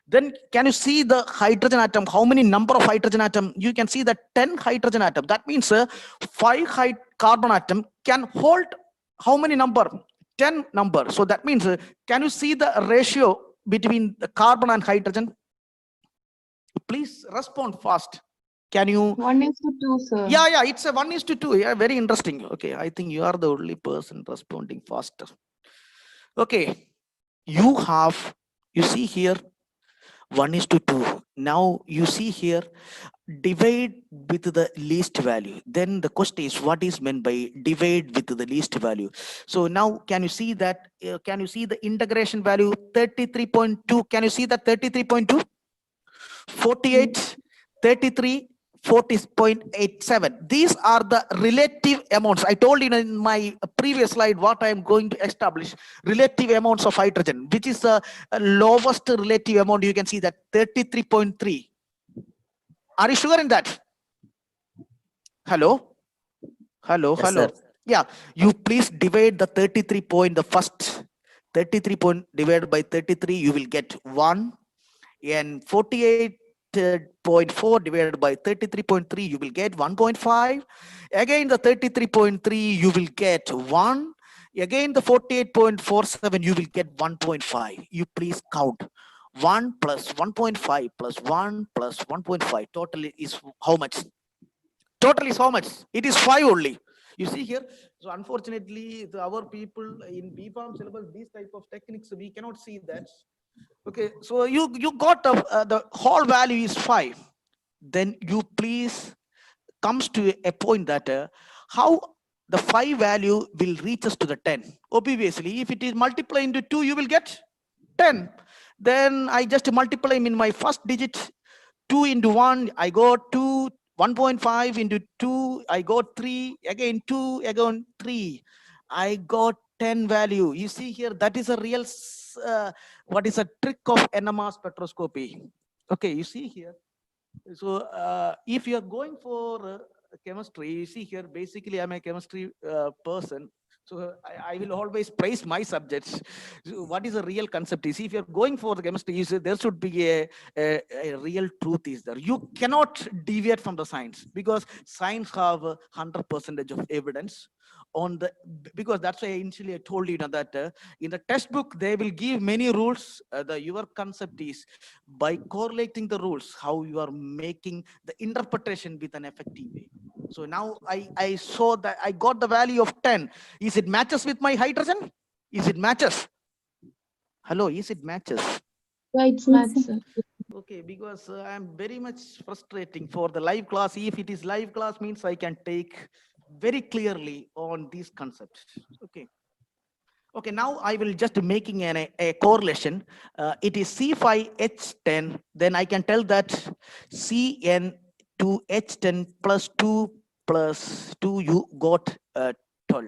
S7: Then can you see the hydrogen atom? How many number of hydrogen atom? You can see that 10 hydrogen atom. That means 5 carbon atom can hold how many number? 10 number. So that means can you see the ratio between the carbon and hydrogen? Please respond fast. Can you?
S10: 1:2, sir.
S7: Yeah, it's a 1:2. Yeah, very interesting. Okay, I think you are the only person responding faster. Okay, you see here 1:2. Now you see here divide with the least value. Then the question is, what is meant by divide with the least value? So now can you see that? Can you see the integration value 33.2? Can you see that 33.2? 48, 33, 40.87. These are the relative amounts. I told you in my previous slide what I am going to establish. Relative amounts of hydrogen, which is the lowest relative amount. You can see that 33.3. Are you sure in that? Hello?
S9: Yes, sir.
S7: Yeah, you please divide the 33 point, the first 33 point divided by 33, you will get 1. And 48.4 divided by 33.3, you will get 1.5. Again, the 33.3, you will get 1. Again, the 48.47, you will get 1.5. You please count. 1 plus 1.5 plus 1 plus 1.5. Total is how much? Total is how much? It is 5 only. You see here. So unfortunately, our people in B.Pharm syllabus, these type of techniques, we cannot see that. Okay, so you got the whole value is 5. Then you please comes to a point that how the 5 value will reach us to the 10. Obviously, if it is multiplied into 2, you will get 10. Then I just multiply in my first digit 2 into 1, I got 2, 1.5 into 2, I got 3, again 2, again 3. I got 10 value. You see here, that is a real, what is a trick of NMR spectroscopy. Okay, you see here. So if you are going for chemistry, you see here, basically I'm a chemistry person. So I will always praise my subjects. So what is a real concept is, if you're going for the chemistry, there should be a real truth is there. You cannot deviate from the science, because science have 100% of evidence on the, because that's why initially I told you, that in the textbook they will give many rules. Your concept is by correlating the rules, how you are making the interpretation with an effective way. So now I saw that I got the value of 10. Is it matches with my hydrogen? Is it matches? Hello, is it matches?
S10: Yeah, it's maths, sir.
S7: Okay, because I'm very much frustrating for the live class. If it is live class, means I can take very clearly on these concepts. Okay. Okay, now I will just making a correlation. It is C5H10. Then I can tell that CN2H10 plus 2 plus 2, you got 12.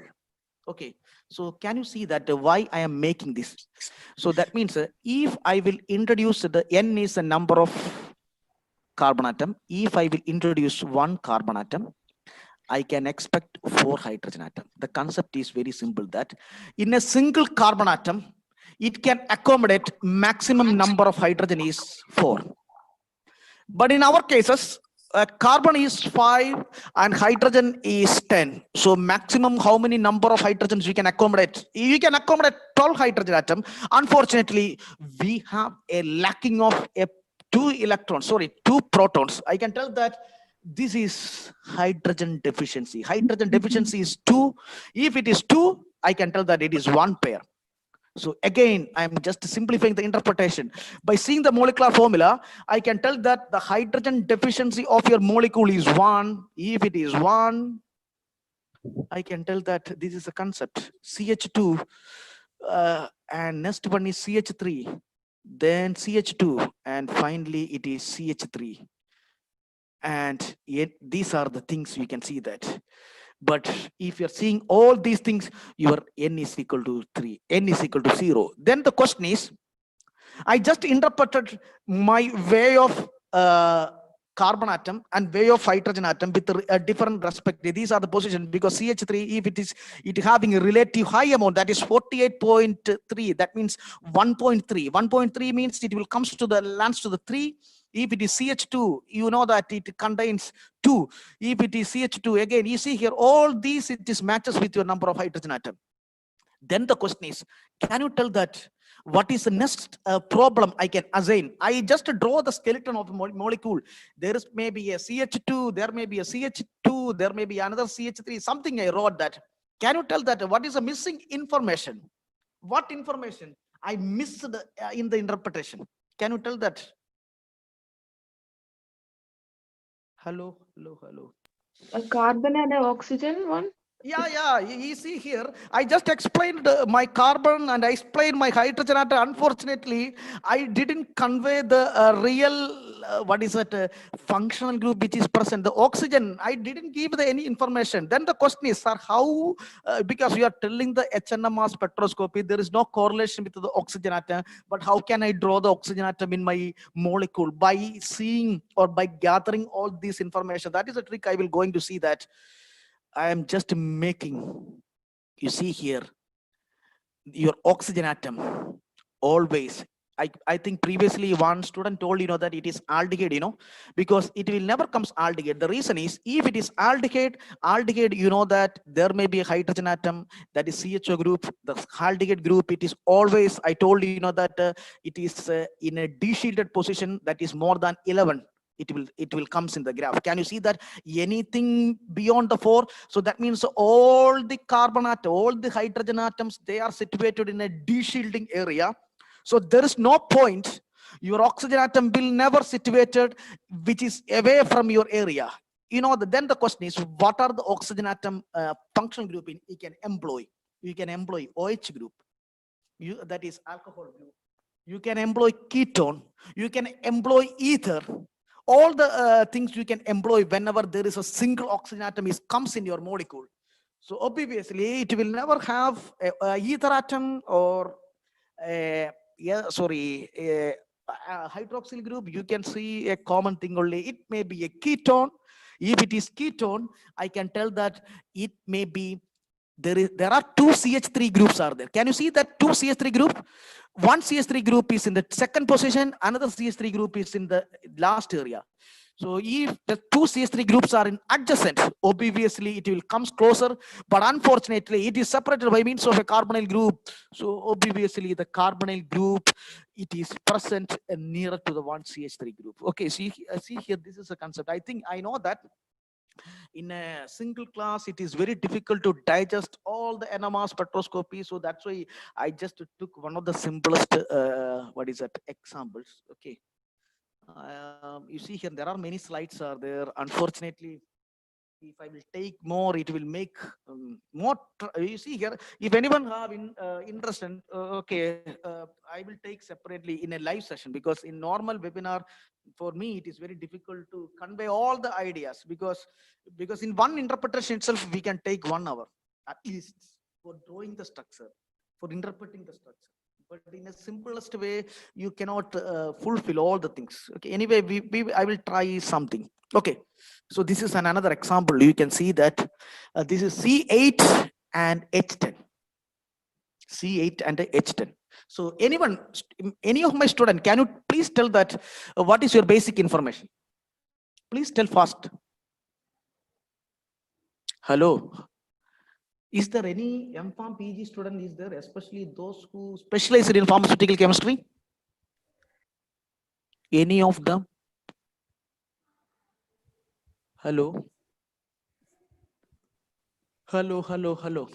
S7: Okay, so can you see that why I am making this? So that means if I will introduce the N is a number of carbon atom. If I will introduce one carbon atom, I can expect 4 hydrogen atom. The concept is very simple, that in a single carbon atom, it can accommodate maximum number of hydrogen is 4. But in our cases, carbon is 5 and hydrogen is 10. So maximum how many number of hydrogens we can accommodate? You can accommodate 12 hydrogen atom. Unfortunately, we have a lacking of 2 protons. I can tell that this is hydrogen deficiency. Hydrogen deficiency is 2. If it is 2, I can tell that it is 1 pair. So again, I'm just simplifying the interpretation. By seeing the molecular formula, I can tell that the hydrogen deficiency of your molecule is 1. If it is 1, I can tell that this is a concept. CH2, and next one is CH3, then CH2, and finally it is CH3. And yet these are the things you can see that. But if you're seeing all these things, your N is equal to 3, N is equal to 0. Then the question is, I just interpreted my way of carbon atom and way of hydrogen atom with a different perspective. These are the positions, because CH3, if it having a relative high amount, that is 48.3, that means 1.3. 1.3 means it will comes to the lands to the 3. If it is CH2, you know that it contains 2. If it is CH2, again, you see here, all these, it is matches with your number of hydrogen atom. Then the question is, can you tell that what is the next problem I can assign? I just draw the skeleton of the molecule. There is maybe a CH2, there may be a CH2, there may be another CH3, something I wrote that. Can you tell that what is the missing information? What information I missed in the interpretation? Can you tell that? Hello.
S10: A carbon and an oxygen one?
S7: Yeah, you see here, I just explained my carbon and I explained my hydrogen atom. Unfortunately, I didn't convey the real functional group which is present. The oxygen, I didn't give any information. Then the question is, sir, how, because you are telling the HNMR spectroscopy, there is no correlation with the oxygen atom, but how can I draw the oxygen atom in my molecule? By seeing or by gathering all this information. That is a trick I will going to see that. I am just making, you see here, your oxygen atom always. I think previously one student told that it is aldehyde, because it will never comes aldehyde. The reason is, if it is aldehyde, that there may be a hydrogen atom, that is CHO group. The aldehyde group, it is always, I told that it is in a de-shielded position, that is more than 11. It will comes in the graph. Can you see that anything beyond the 4? So that means all the carbon atom, all the hydrogen atoms, they are situated in a de-shielding area. So there is no point. Your oxygen atom will never situated which is away from your area. Then the question is, what are the oxygen atom functional group you can employ? You can employ OH group. That is alcohol group. you can employ ketone, you can employ ether. All the things you can employ whenever there is a single oxygen atom comes in your molecule. So obviously it will never have a ether atom or a hydroxyl group. You can see a common thing only. It may be a ketone. If it is ketone, I can tell that it may be there are two CH3 groups are there. Can you see that two CH3 group? One CH3 group is in the second position, another CH3 group is in the last area. So if the two CH3 groups are in adjacent, obviously it will comes closer, but unfortunately it is separated by means of a carbonyl group. So obviously the carbonyl group, it is present nearer to the one CH3 group. Okay, see here, this is a concept. I think I know that in a single class, it is very difficult to digest all the NMR spectroscopy. So that's why I just took one of the simplest, examples. Okay. You see here, there are many slides are there. Unfortunately, if I will take more, it will make more. You see here, if anyone have interest in, I will take separately in a live session, because in normal webinar, for me, it is very difficult to convey all the ideas, because in one interpretation itself, we can take 1 hour at least for drawing the structure, for interpreting the structure. But in a simplest way, you cannot fulfill all the things. Okay. Anyway, I will try something. Okay. So this is another example. You can see that this is C8 and H10. C8 and H10. So any of my students, can you please tell that what is your basic information? Please tell fast. Hello. Is there any MPharm PG student is there, especially those who specialize in pharmaceutical chemistry? Any of them? Hello. Hello. Hello.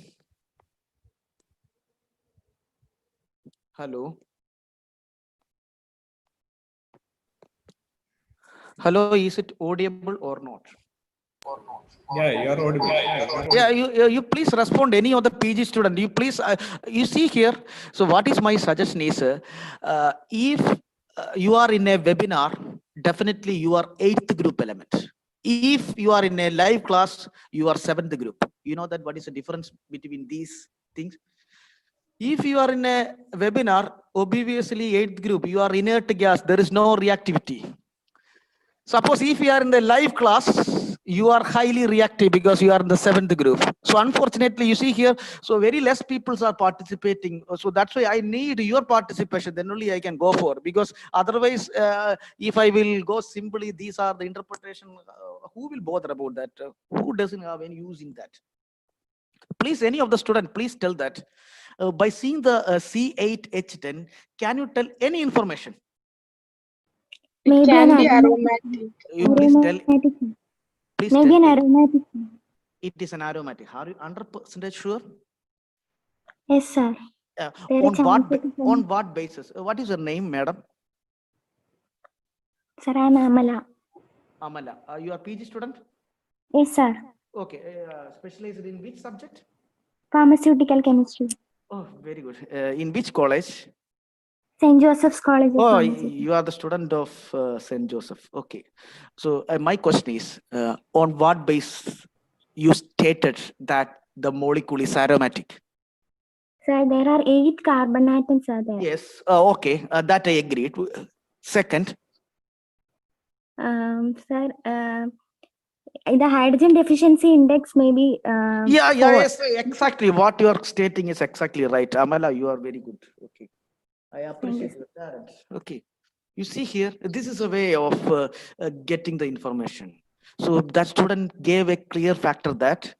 S7: Hello, is it audible or not?
S8: Yeah, you are audible.
S7: Yeah, you please respond. Any of the PG student, you please, you see here. So what is my suggestion is, if you are in a webinar, definitely you are 8th group element. If you are in a live class, you are 7th group. You know that what is the difference between these things? If you are in a webinar, obviously 8th group, you are inert gas, there is no reactivity. Suppose if you are in the live class, you are highly reactive because you are in the 7th group. So unfortunately, you see here, so very less people are participating. So that's why I need your participation. Then only I can go for, because otherwise, if I will go simply, these are the interpretation. Who will bother about that? Who doesn't have any use in that? Please, any of the student, please tell that. By seeing the C8H10, can you tell any information?
S10: Maybe
S11: Can
S10: an
S11: be
S10: aromatic.
S7: You please tell. Please
S10: Maybe
S7: tell
S10: an
S7: it.
S10: aromatic.
S7: It is an aromatic. Are you 100% sure?
S10: Yes, sir.
S7: On what basis? What is your name, madam?
S10: Sir, I am Amala.
S7: Amala. You are PG student?
S10: Yes, sir.
S7: Okay. Specialized in which subject?
S10: Pharmaceutical chemistry.
S7: Oh, very good. In which college?
S10: St. Joseph's College of Pharmacy.
S7: You are the student of St. Joseph. Okay. So my question is, on what basis you stated that the molecule is aromatic?
S10: Sir, there are 8 carbon atoms are there.
S7: Yes. Okay. That I agreed. Second.
S10: Sir, the hydrogen deficiency index may be
S7: Yes, exactly. What you are stating is exactly right. Amala, you are very good. Okay. I appreciate your talent. Okay. You see here, this is a way of getting the information. So that student gave a clear factor that.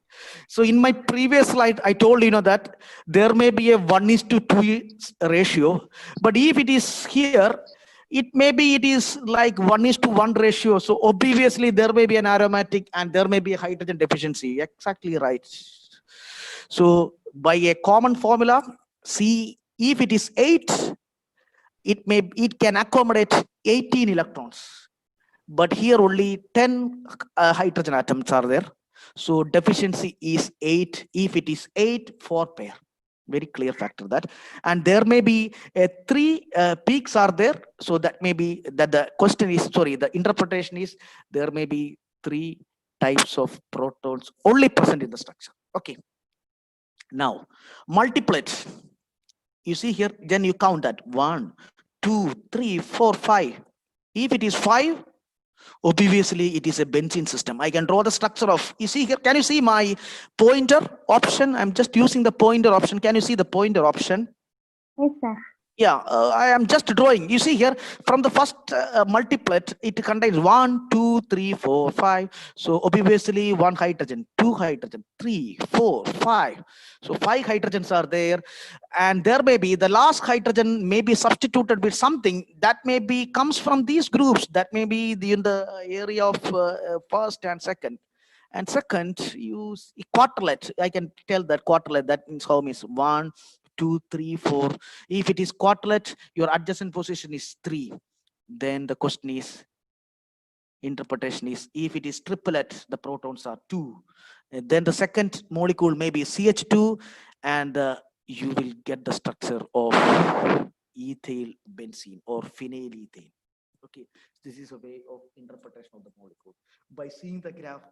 S7: So in my previous slide, I told that there may be a 1:2 ratio, but if it is here, it is like 1:1 ratio. So obviously there may be an aromatic and there may be a hydrogen deficiency. Exactly right. So by a common formula, see, if it is 8, it can accommodate 18 electrons, but here only 10 hydrogen atoms are there. So deficiency is 8. If it is 8, 4 pair. Very clear factor that. And there may be three peaks are there. So that may be that the question is, sorry, the interpretation is there may be three types of protons only present in the structure. Okay. Now, multiplet. You see here, then you count that 1, 2, 3, 4, 5. If it is 5, obviously it is a benzene system. I can draw the structure of, you see here, can you see my pointer option? I'm just using the pointer option. Can you see the pointer option?
S10: Yes, sir.
S7: Yeah, I am just drawing. You see here, from the first multiplet, it contains 1, 2, 3, 4, 5. So obviously 1 hydrogen, 2 hydrogen, 3, 4, 5. So 5 hydrogens are there. And there may be the last hydrogen may be substituted with something that may be comes from these groups. That may be in the area of first and second. And second, use quarterlet. I can tell that quarterlet, that means how means 1, 2, 3, 4. If it is quarterlet, your adjacent position is 3. Then the question is, interpretation is, if it is triplet, the protons are 2. And then the second molecule may be CH2, and you will get the structure of ethyl benzene or phenylethane. Okay, this is a way of interpretation of the molecule by seeing the graph.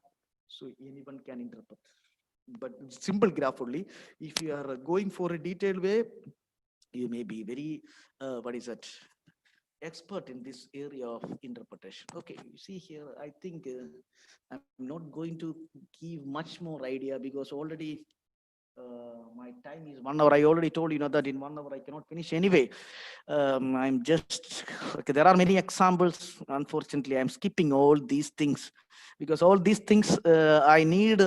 S7: So anyone can interpret, but simple graph only. If you are going for a detailed way, you may be very expert in this area of interpretation. Okay, you see here, I think I'm not going to give much more idea because already my time is 1 hour. I already told you that in 1 hour I cannot finish anyway. I'm just okay. There are many examples. Unfortunately, I'm skipping all these things because all these things I need.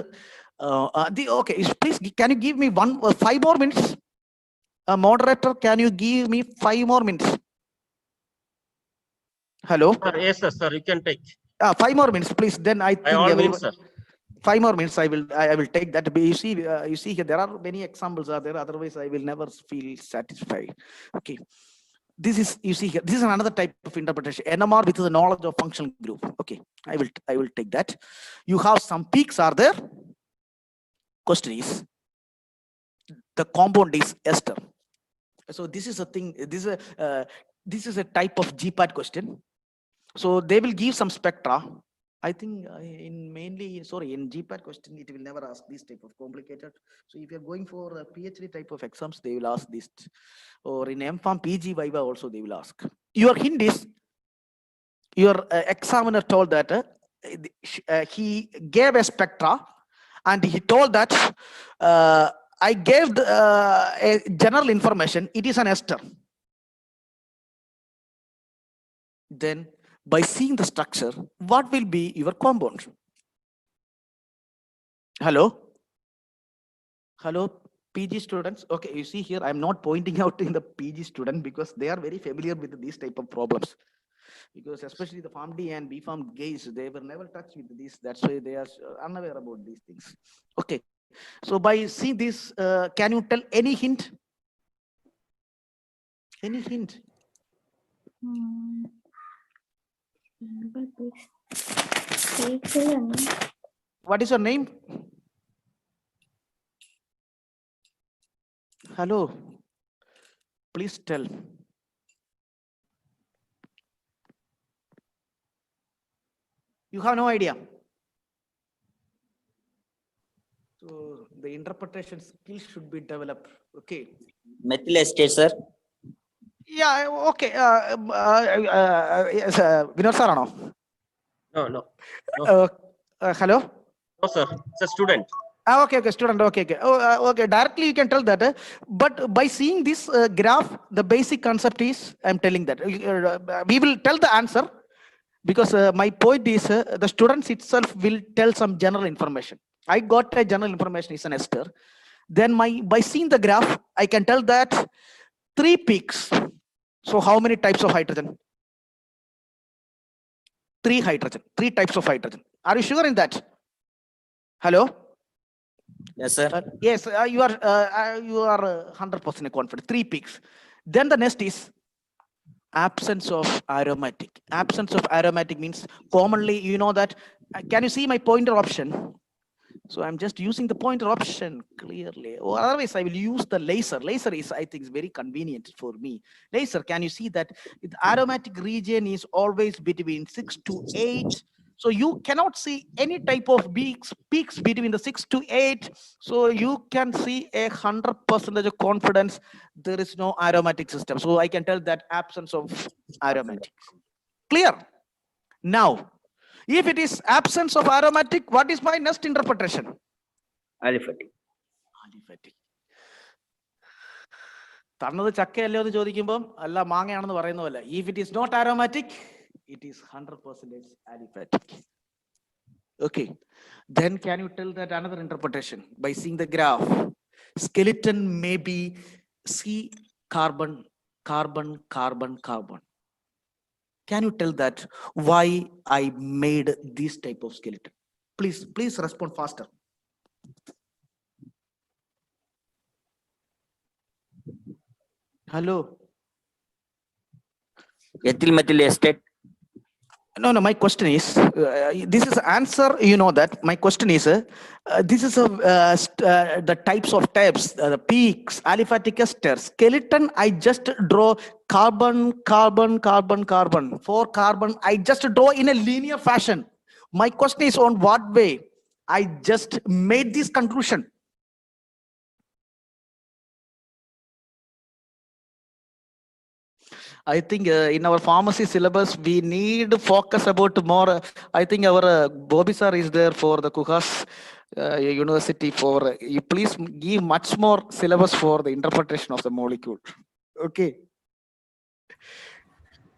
S7: Okay, please, can you give me 5 more minutes? Moderator, can you give me 5 more minutes? Hello.
S1: Sir, yes, sir. You can take.
S7: 5 more minutes, please. Then I think
S1: all means, sir.
S7: 5 more minutes. I will take that. You see here there are many examples are there. Otherwise, I will never feel satisfied. Okay. This is, you see here, this is another type of interpretation. NMR with the knowledge of functional group. Okay, I will take that. You have some peaks are there. Question is, the compound is ester. So this is a thing. This is a type of GPAT question. So they will give some spectra. I think in GPAT question, it will never ask this type of complicated. So if you're going for a PhD type of exams, they will ask this. Or in MPharm, PG, Viva also they will ask. Your hint is, your examiner told that he gave a spectra and he told that I gave a general information, it is an ester. Then by seeing the structure, what will be your compound? Hello? Hello, PG students. Okay, you see here, I'm not pointing out in the PG student because they are very familiar with these type of problems. Because especially the PharmD and BPharm guys, they were never touched with this. That's why they are unaware about these things. Okay, so by seeing this, can you tell any hint? Any hint? What is your name? Hello, please tell. You have no idea. So the interpretation skills should be developed. Okay.
S9: Methyl estate, sir.
S7: Yeah, okay. Yes, Vinod sir,
S1: No.
S7: Hello?
S1: No, sir. It's a student.
S7: Okay, student. Okay. Okay, directly you can tell that. But by seeing this graph, the basic concept is, I'm telling that. We will tell the answer because my point is the students itself will tell some general information. I got a general information is an ester. Then by seeing the graph, I can tell that 3 peaks. So how many types of hydrogen? 3 hydrogen, 3 types of hydrogen. Are you sure in that? Hello?
S9: Yes, sir.
S7: Yes, you are 100% confident. 3 peaks. Then the next is absence of aromatic. Absence of aromatic means commonly, you know that. Can you see my pointer option? So I'm just using the pointer option clearly. Or otherwise, I will use the laser. Laser is, I think, is very convenient for me. Laser, can you see that the aromatic region is always between 6 to 8? So you cannot see any type of peaks between the 6 to 8. So you can see 100% of confidence there is no aromatic system. So I can tell that absence of aromatic. Clear? Now, if it is absence of aromatic, what is my next interpretation?
S9: Aliphatic.
S7: Aliphatic. തന്നത് ചക്കയല്ലോ എന്ന് ചോദിക്കുമ്പോൾ അല്ല മാങ്ങയാണെന്ന് പറയുന്ന പോലെ if it is not aromatic, it is 100% aliphatic. Okay, then can you tell that another interpretation by seeing the graph? Skeleton may be C carbon, carbon, carbon, carbon. Can you tell that why I made this type of skeleton? Please respond faster. Hello.
S9: Ethyl methyl acetate.
S7: No, my question is, this is answer, you know that. My question is, this is the types of tabs, the peaks, aliphatic ester. Skeleton, I just draw carbon, carbon, carbon, carbon. 4 carbon, I just draw in a linear fashion. My question is on what way I just made this conclusion. I think in our pharmacy syllabus, we need focus about more. I think our Bobby sir is there for the Kuhas University for, you please give much more syllabus for the interpretation of the molecule. Okay.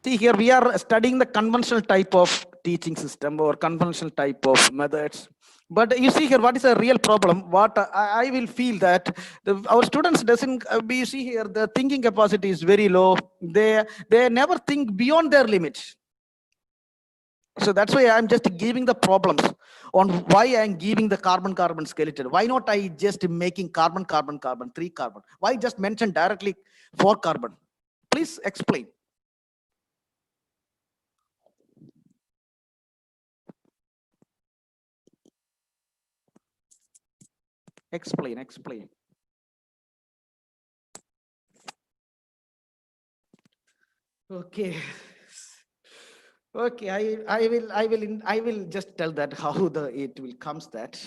S7: See here, we are studying the conventional type of teaching system or conventional type of methods. But you see here, what is a real problem? What I will feel that our students doesn't, you see here, the thinking capacity is very low. They never think beyond their limits. So that's why I'm just giving the problems on why I'm giving the carbon-carbon skeleton. Why not I just making carbon, carbon, carbon, 3 carbon? Why just mention directly 4 carbon? Please explain. Explain. Okay. Okay, I will just tell that how it will comes that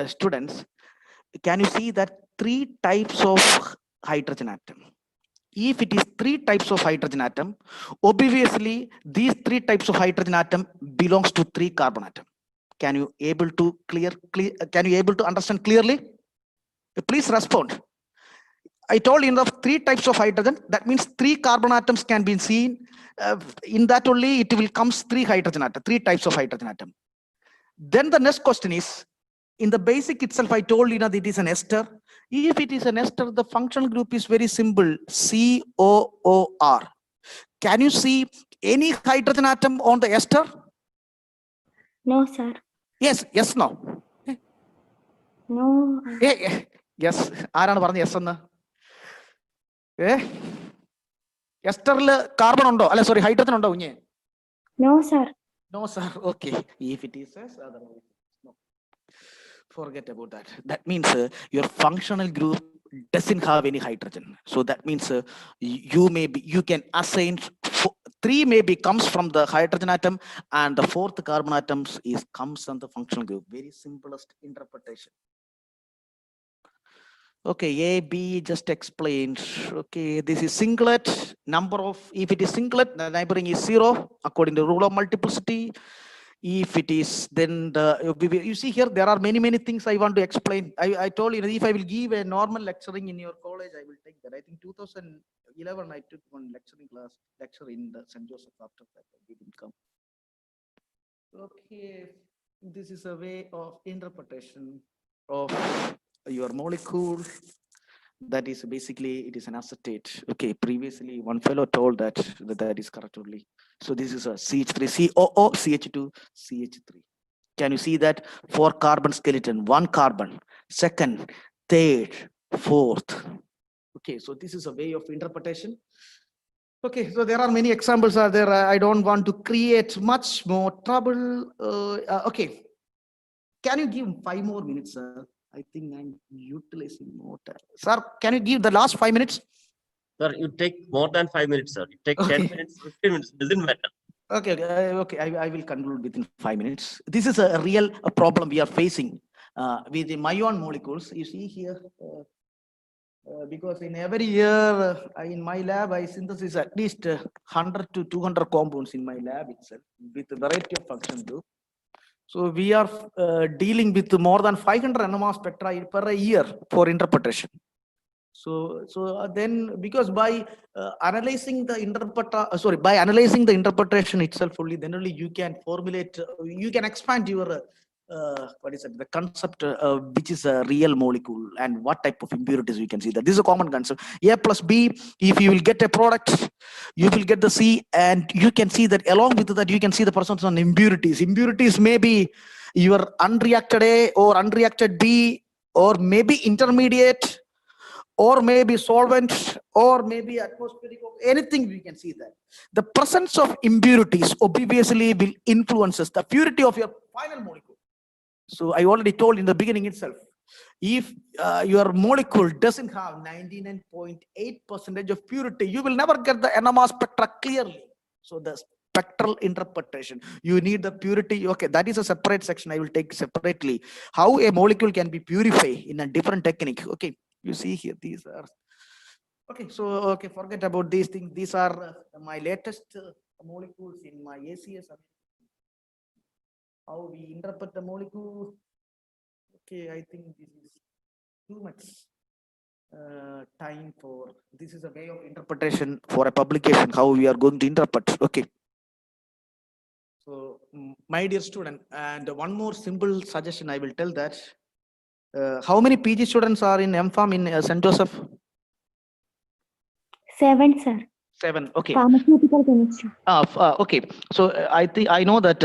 S7: students, can you see that 3 types of hydrogen atom? If it is 3 types of hydrogen atom, obviously these 3 types of hydrogen atom belongs to 3 carbon atom. Can you able to can you able to understand clearly? Please respond. I told you of 3 types of hydrogen. That means 3 carbon atoms can be seen. In that only it will comes 3 hydrogen atom, 3 types of hydrogen atom. Then the next question is, in the basic itself, I told you that it is an ester. If it is an ester, the functional group is very simple, COOR. Can you see any hydrogen atom on the ester?
S10: No, sir.
S7: Yes, no.
S10: No.
S7: Yes. ആരാണ് പറഞ്ഞ yes എന്ന്? എസ്റ്ററിൽ carbon ഉണ്ടോ? അല്ല sorry, hydrogen ഉണ്ടോ കുഞ്ഞേ?
S10: No, sir.
S7: No, sir. Okay. If it is yes, otherwise no. Forget about that. That means your functional group doesn't have any hydrogen. So that means you can assign 3 maybe comes from the hydrogen atom, and the 4th carbon atoms comes on the functional group. Very simplest interpretation. Okay, A, B just explained. Okay, this is singlet. Number of, if it is singlet, the neighboring is 0 according to the rule of multiplicity. If it is, then you see here, there are many things I want to explain. I told you, if I will give a normal lecturing in your college, I will take that. I think 2011, I took one lecture in the St. Joseph. After that, I didn't come. Okay, this is a way of interpretation of your molecule. That is basically, it is an acetate. Okay, previously one fellow told that is correct only. So this is a CH3, COO, CH2, CH3. Can you see that 4 carbon skeleton, 1 carbon, 2nd, 3rd, 4th. Okay, so this is a way of interpretation. Okay, so there are many examples are there. I don't want to create much more trouble. Okay. Can you give 5 more minutes, sir? I think I'm utilizing more time. Sir, can you give the last 5 minutes?
S1: Sir, you take more than 5 minutes, sir. You take 10
S7: Okay.
S1: minutes, 15 minutes, doesn't matter.
S7: Okay, okay. I will conclude within 5 minutes. This is a real problem we are facing with the myon molecules. You see here, because in every year in my lab, I synthesize at least 100 to 200 compounds in my lab itself with a variety of function group. So we are dealing with more than 500 NMR spectra per year for interpretation. So then, because by analyzing the interpretation itself only, then only you can formulate, you can expand your what is it, the concept which is a real molecule and what type of impurities we can see. That this is a common concept. A plus B, if you will get a product, you will get the C, and you can see that along with that you can see the presence on impurities. Impurities may be your unreacted A or unreacted B, or maybe intermediate, or maybe solvent, or maybe atmospheric, anything we can see that. The presence of impurities obviously will influences the purity of your final molecule. So I already told in the beginning itself, if your molecule doesn't have 99.8% of purity, you will never get the NMR spectra clearly. So the spectral interpretation, you need the purity. Okay, that is a separate section I will take separately. How a molecule can be purified in a different technique. Okay, you see here, these are, okay, so okay, forget about these things. These are my latest molecules in my ACS. How we interpret the molecule. Okay, I think this is too much time for, this is a way of interpretation for a publication, how we are going to interpret. Okay. So my dear student, and one more simple suggestion I will tell that, how many PG students are in MPharm in St. Joseph?
S10: 7, sir.
S7: 7, okay.
S10: Pharmaceutical chemistry.
S7: Okay, so I think I know that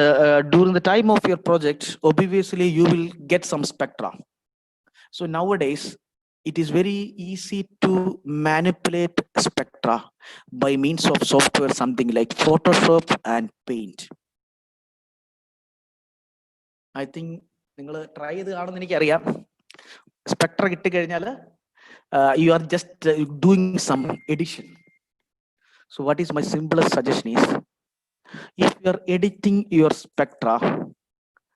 S7: during the time of your project, obviously you will get some spectra. So nowadays, it is very easy to manipulate spectra by means of software, something like Photoshop and Paint. I think you try the spectra, you are just doing some edition. So what is my simplest suggestion is, if you are editing your spectra,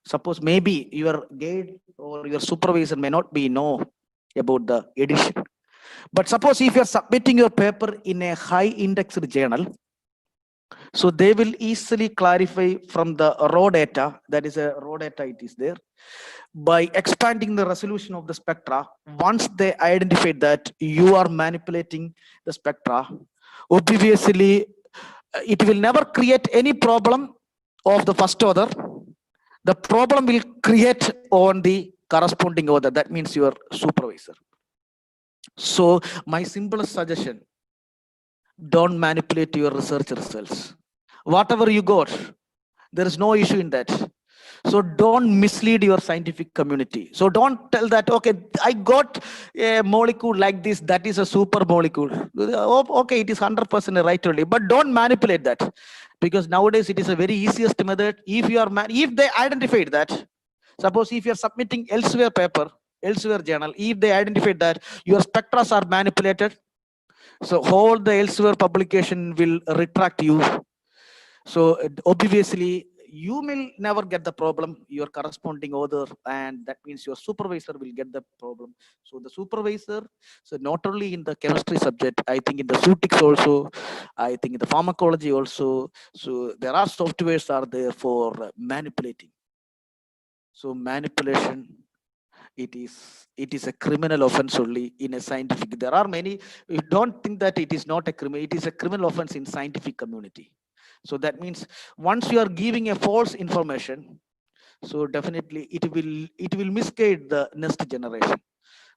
S7: suppose maybe your guide or your supervisor may not be know about the edition, but suppose if you are submitting your paper in a high indexed journal, so they will easily clarify from the raw data, that is a raw data it is there, by expanding the resolution of the spectra. Once they identify that you are manipulating the spectra, obviously it will never create any problem of the first order. The problem will create on the corresponding order, that means your supervisor. So my simplest suggestion, don't manipulate your research results. Whatever you got, there is no issue in that. So don't mislead your scientific community. So don't tell that, okay, I got a molecule like this, that is a super molecule. Okay, it is 100% right only, but don't manipulate that, because nowadays it is a very easiest method. If you are, if they identified that, suppose if you are submitting elsewhere paper, elsewhere journal, if they identified that your spectras are manipulated, so all the elsewhere publication will retract you. So obviously you will never get the problem, your corresponding author, and that means your supervisor will get the problem. So the supervisor, so not only in the chemistry subject, I think in the zootics also, I think in the pharmacology also, so there are softwares are there for manipulating. So manipulation, it is a criminal offense only in a scientific. There are many, you don't think that it is not a criminal, it is a criminal offense in scientific community. So that means once you are giving a false information, so definitely it will misguide the next generation.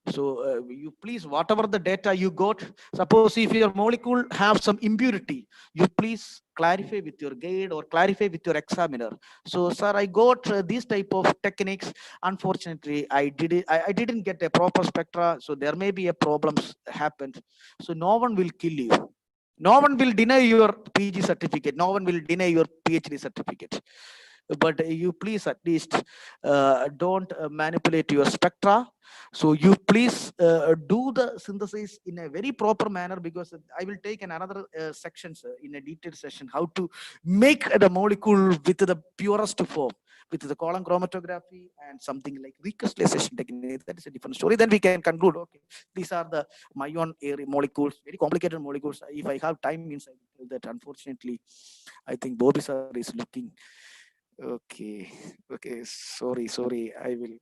S7: So you please, whatever the data you got, suppose if your molecule have some impurity, you please clarify with your guide or clarify with your examiner. So sir, I got these type of techniques. Unfortunately, I didn't get a proper spectra. So there may be a problems happened. So no one will kill you. No one will deny your PG certificate. No one will deny your PhD certificate. but you please at least don't manipulate your spectra. So you please do the synthesis in a very proper manner, because I will take another sections in a detailed session how to make the molecule with the purest form, with the column chromatography and something like recrystallization technique. That is a different story. Then we can conclude, okay, these are the Mayon area molecules, very complicated molecules. If I have time means I will tell that. Unfortunately, I think Bobby sir is looking. Okay, sorry. I will.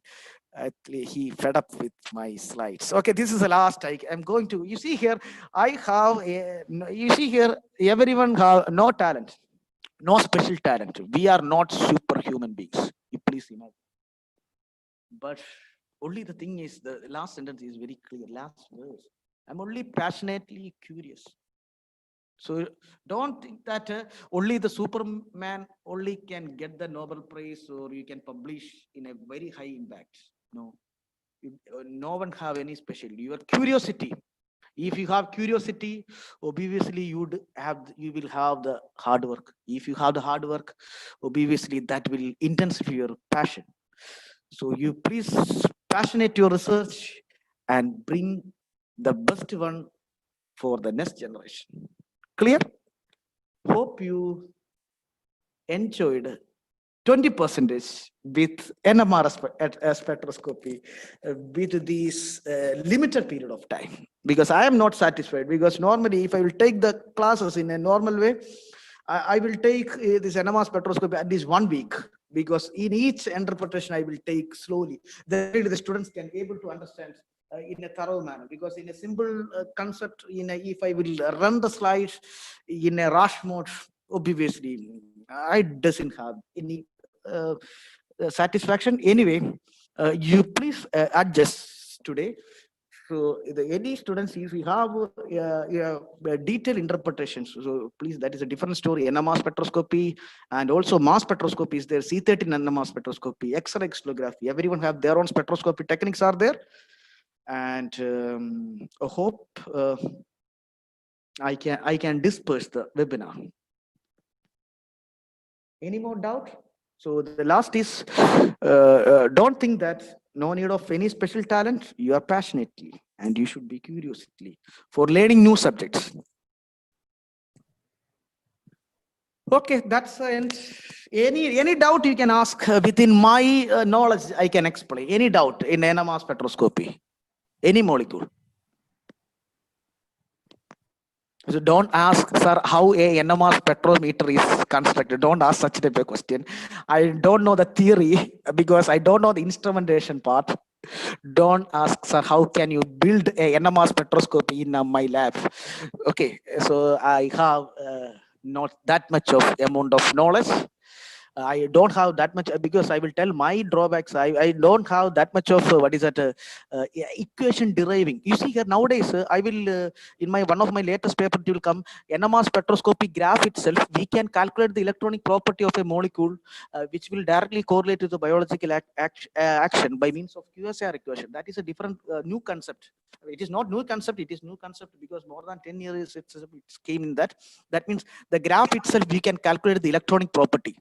S7: Actually, he fed up with my slides. Okay, this is the last. I'm going to. You see here, I have. You see here, everyone have no talent, no special talent. We are not superhuman beings. You please imagine. But only the thing is, the last sentence is very clear. Last verse. I'm only passionately curious. So don't think that only the Superman only can get the Nobel Prize, or you can publish in a very high impact. No, no one have any special. Your curiosity. If you have curiosity, obviously you will have the hard work. If you have the hard work, obviously that will intensify your passion. So you please passionate your research and bring the best one for the next generation. Clear? Hope you enjoyed 20% with NMR spectroscopy with this limited period of time, because I am not satisfied, because normally if I will take the classes in a normal way, I will take this NMR spectroscopy at least 1 week, because in each interpretation I will take slowly. Then the students can able to understand in a thorough manner, because in a simple concept, if I will run the slides in a rush mode, obviously I doesn't have any satisfaction. Anyway, you please adjust today. So any students, if we have detailed interpretations, so please, that is a different story. NMR spectroscopy and also mass spectroscopy is there. C13 NMR spectroscopy, X-ray crystallography. Everyone have their own spectroscopy techniques are there, and I hope I can disperse the webinar. Any more doubt? So the last is, don't think that no need of any special talent. You are passionately and you should be curiously for learning new subjects. Okay, that's the end. Any doubt you can ask within my knowledge, I can explain. Any doubt in NMR spectroscopy, any molecule. So don't ask, sir, how a NMR spectrometer is constructed. Don't ask such type of question. I don't know the theory because I don't know the instrumentation part. Don't ask, sir, how can you build a NMR spectroscopy in my lab? Okay, so I have not that much of amount of knowledge. I don't have that much, because I will tell my drawbacks. I don't have that much of what is that equation deriving. You see here nowadays, I will in my one of my latest paper, it will come NMR spectroscopy graph itself. We can calculate the electronic property of a molecule, which will directly correlate to the biological action by means of QSAR equation. That is a different new concept. It is not new concept. It is new concept because more than 10 years it came in that. That means the graph itself, we can calculate the electronic property.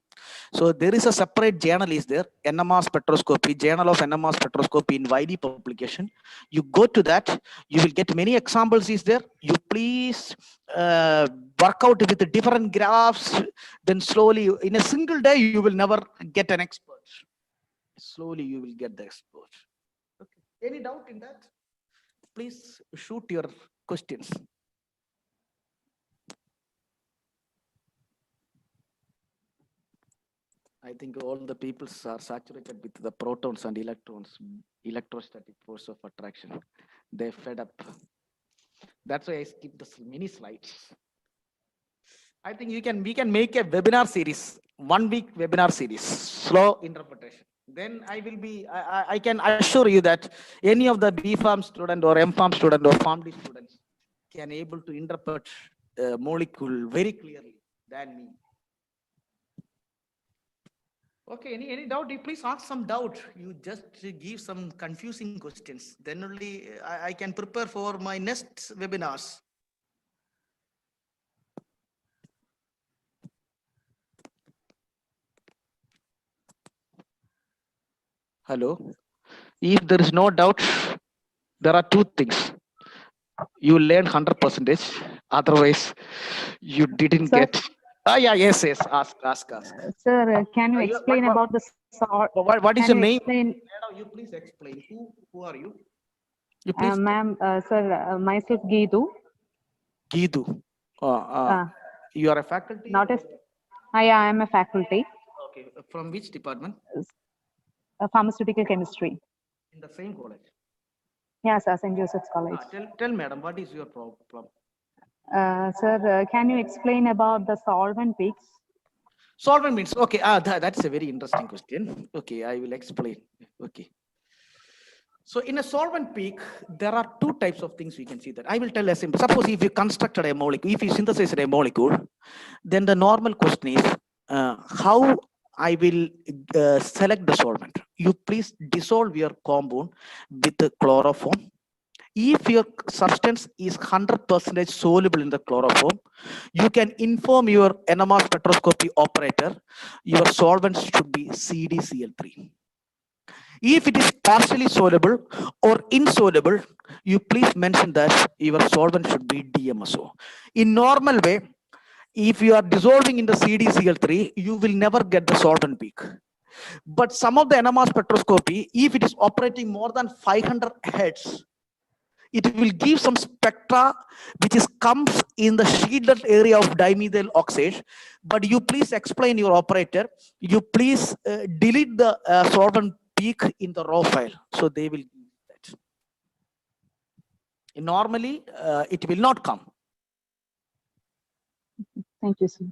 S7: So there is a separate journal is there, NMR spectroscopy, Journal of NMR spectroscopy in Wiley publication. You go to that, you will get many examples is there. You please work out with the different graphs. Then slowly, in a single day, you will never get an expert. Slowly, you will get the expert. Okay. Any doubt in that? Please shoot your questions. I think all the peoples are saturated with the protons and electrons, electrostatic force of attraction. They're fed up. That's why I skipped the mini slides. I think we can make a webinar series, 1 week webinar series, slow interpretation. Then I can assure you that any of the B.Pharm student or M.Pharm student or PharmD students can able to interpret a molecule very clearly than me. Okay, any doubt? You please ask some doubt. You just give some confusing questions. Then only I can prepare for my next webinars. Hello. If there is no doubt, there are two things. You learn 100%. Otherwise, you didn't
S11: Sir?
S7: get. Yes. Ask.
S11: Sir, can you
S7: You-
S11: explain about the salt?
S7: What is
S11: Can
S7: your
S11: you
S7: name?
S11: explain,
S7: Madam, you please explain. Who are you? You please.
S11: ma'am, sir, myself Geetu.
S7: Geetu. You are a faculty?
S11: Not a,
S7: or-
S11: yeah, I am a faculty,
S7: Okay. From which department?
S11: pharmaceutical chemistry.
S7: In the same college.
S11: Yeah, sir, St. Joseph's College.
S7: Tell madam, what is your problem?
S11: Sir, can you explain about the solvent peaks?
S7: Solvent means, okay, that's a very interesting question. Okay, I will explain. Okay. So in a solvent peak, there are two types of things we can see that. I will tell a simple, suppose if you constructed a molecule, if you synthesized a molecule, then the normal question is, how I will select the solvent. You please dissolve your compound with the chloroform. If your substance is 100% soluble in the chloroform, you can inform your NMR spectroscopy operator, your solvent should be CdCl3. If it is partially soluble or insoluble, you please mention that your solvent should be DMSO. In normal way, if you are dissolving in the CdCl3, you will never get the solvent peak. But some of the NMR spectroscopy, if it is operating more than 500 Hz, it will give some spectra which comes in the shielded area of dimethyl oxide. But you please explain your operator, you please delete the solvent peak in the raw file. So they will give that. Normally, it will not come.
S11: Thank you, sir.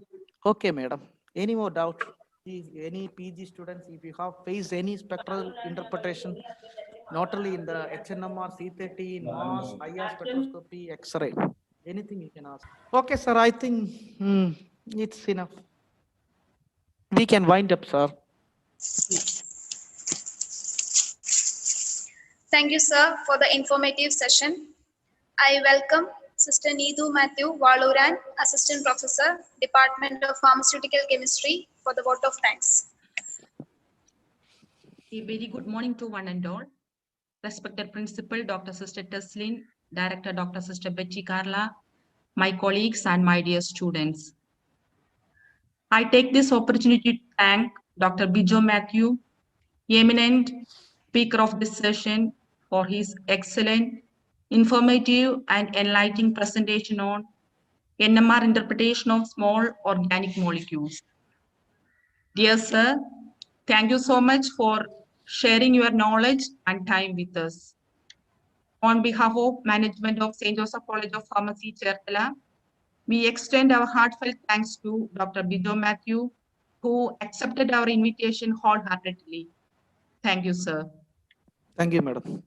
S7: Okay, madam. Any more doubt? Any PG students, if you have faced any spectral interpretation, not only in the HNMR, C30, MAS, IR spectroscopy, X-ray, anything you can ask. Okay, sir, I think it's enough. We can wind up, sir.
S4: Thank you, sir, for the informative session. I welcome Sister Needu Matthew Waluran, Assistant Professor, Department of Pharmaceutical Chemistry, for the vote of thanks.
S12: A very good morning to one and all. Respected Principal, Dr. Sister Teslin, Director, Dr. Sister Betty Carla, my colleagues and my dear students. I take this opportunity to thank Dr. Bijo Matthew, eminent speaker of this session, for his excellent, informative and enlightening presentation on NMR interpretation of small organic molecules. Dear sir, thank you so much for sharing your knowledge and time with us. On behalf of management of St. Joseph College of Pharmacy, Chertala, we extend our heartfelt thanks to Dr. Bijo Matthew, who accepted our invitation wholeheartedly. Thank you, sir.
S7: Thank you, madam.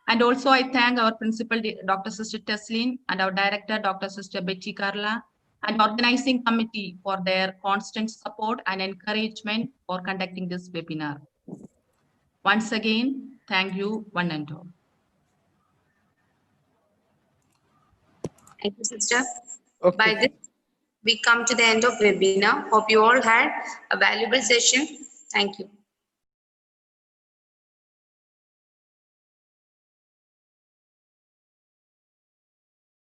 S12: And also I thank our principal, Dr. Sister Teslin, and our director, Dr. Sister Betty Carla, and organizing committee for their constant support and encouragement for conducting this webinar. Once again, thank you, one and all.
S2: Thank you, sister.
S7: Okay.
S2: By this, we come to the end of webinar. Hope you all had a valuable session. Thank you.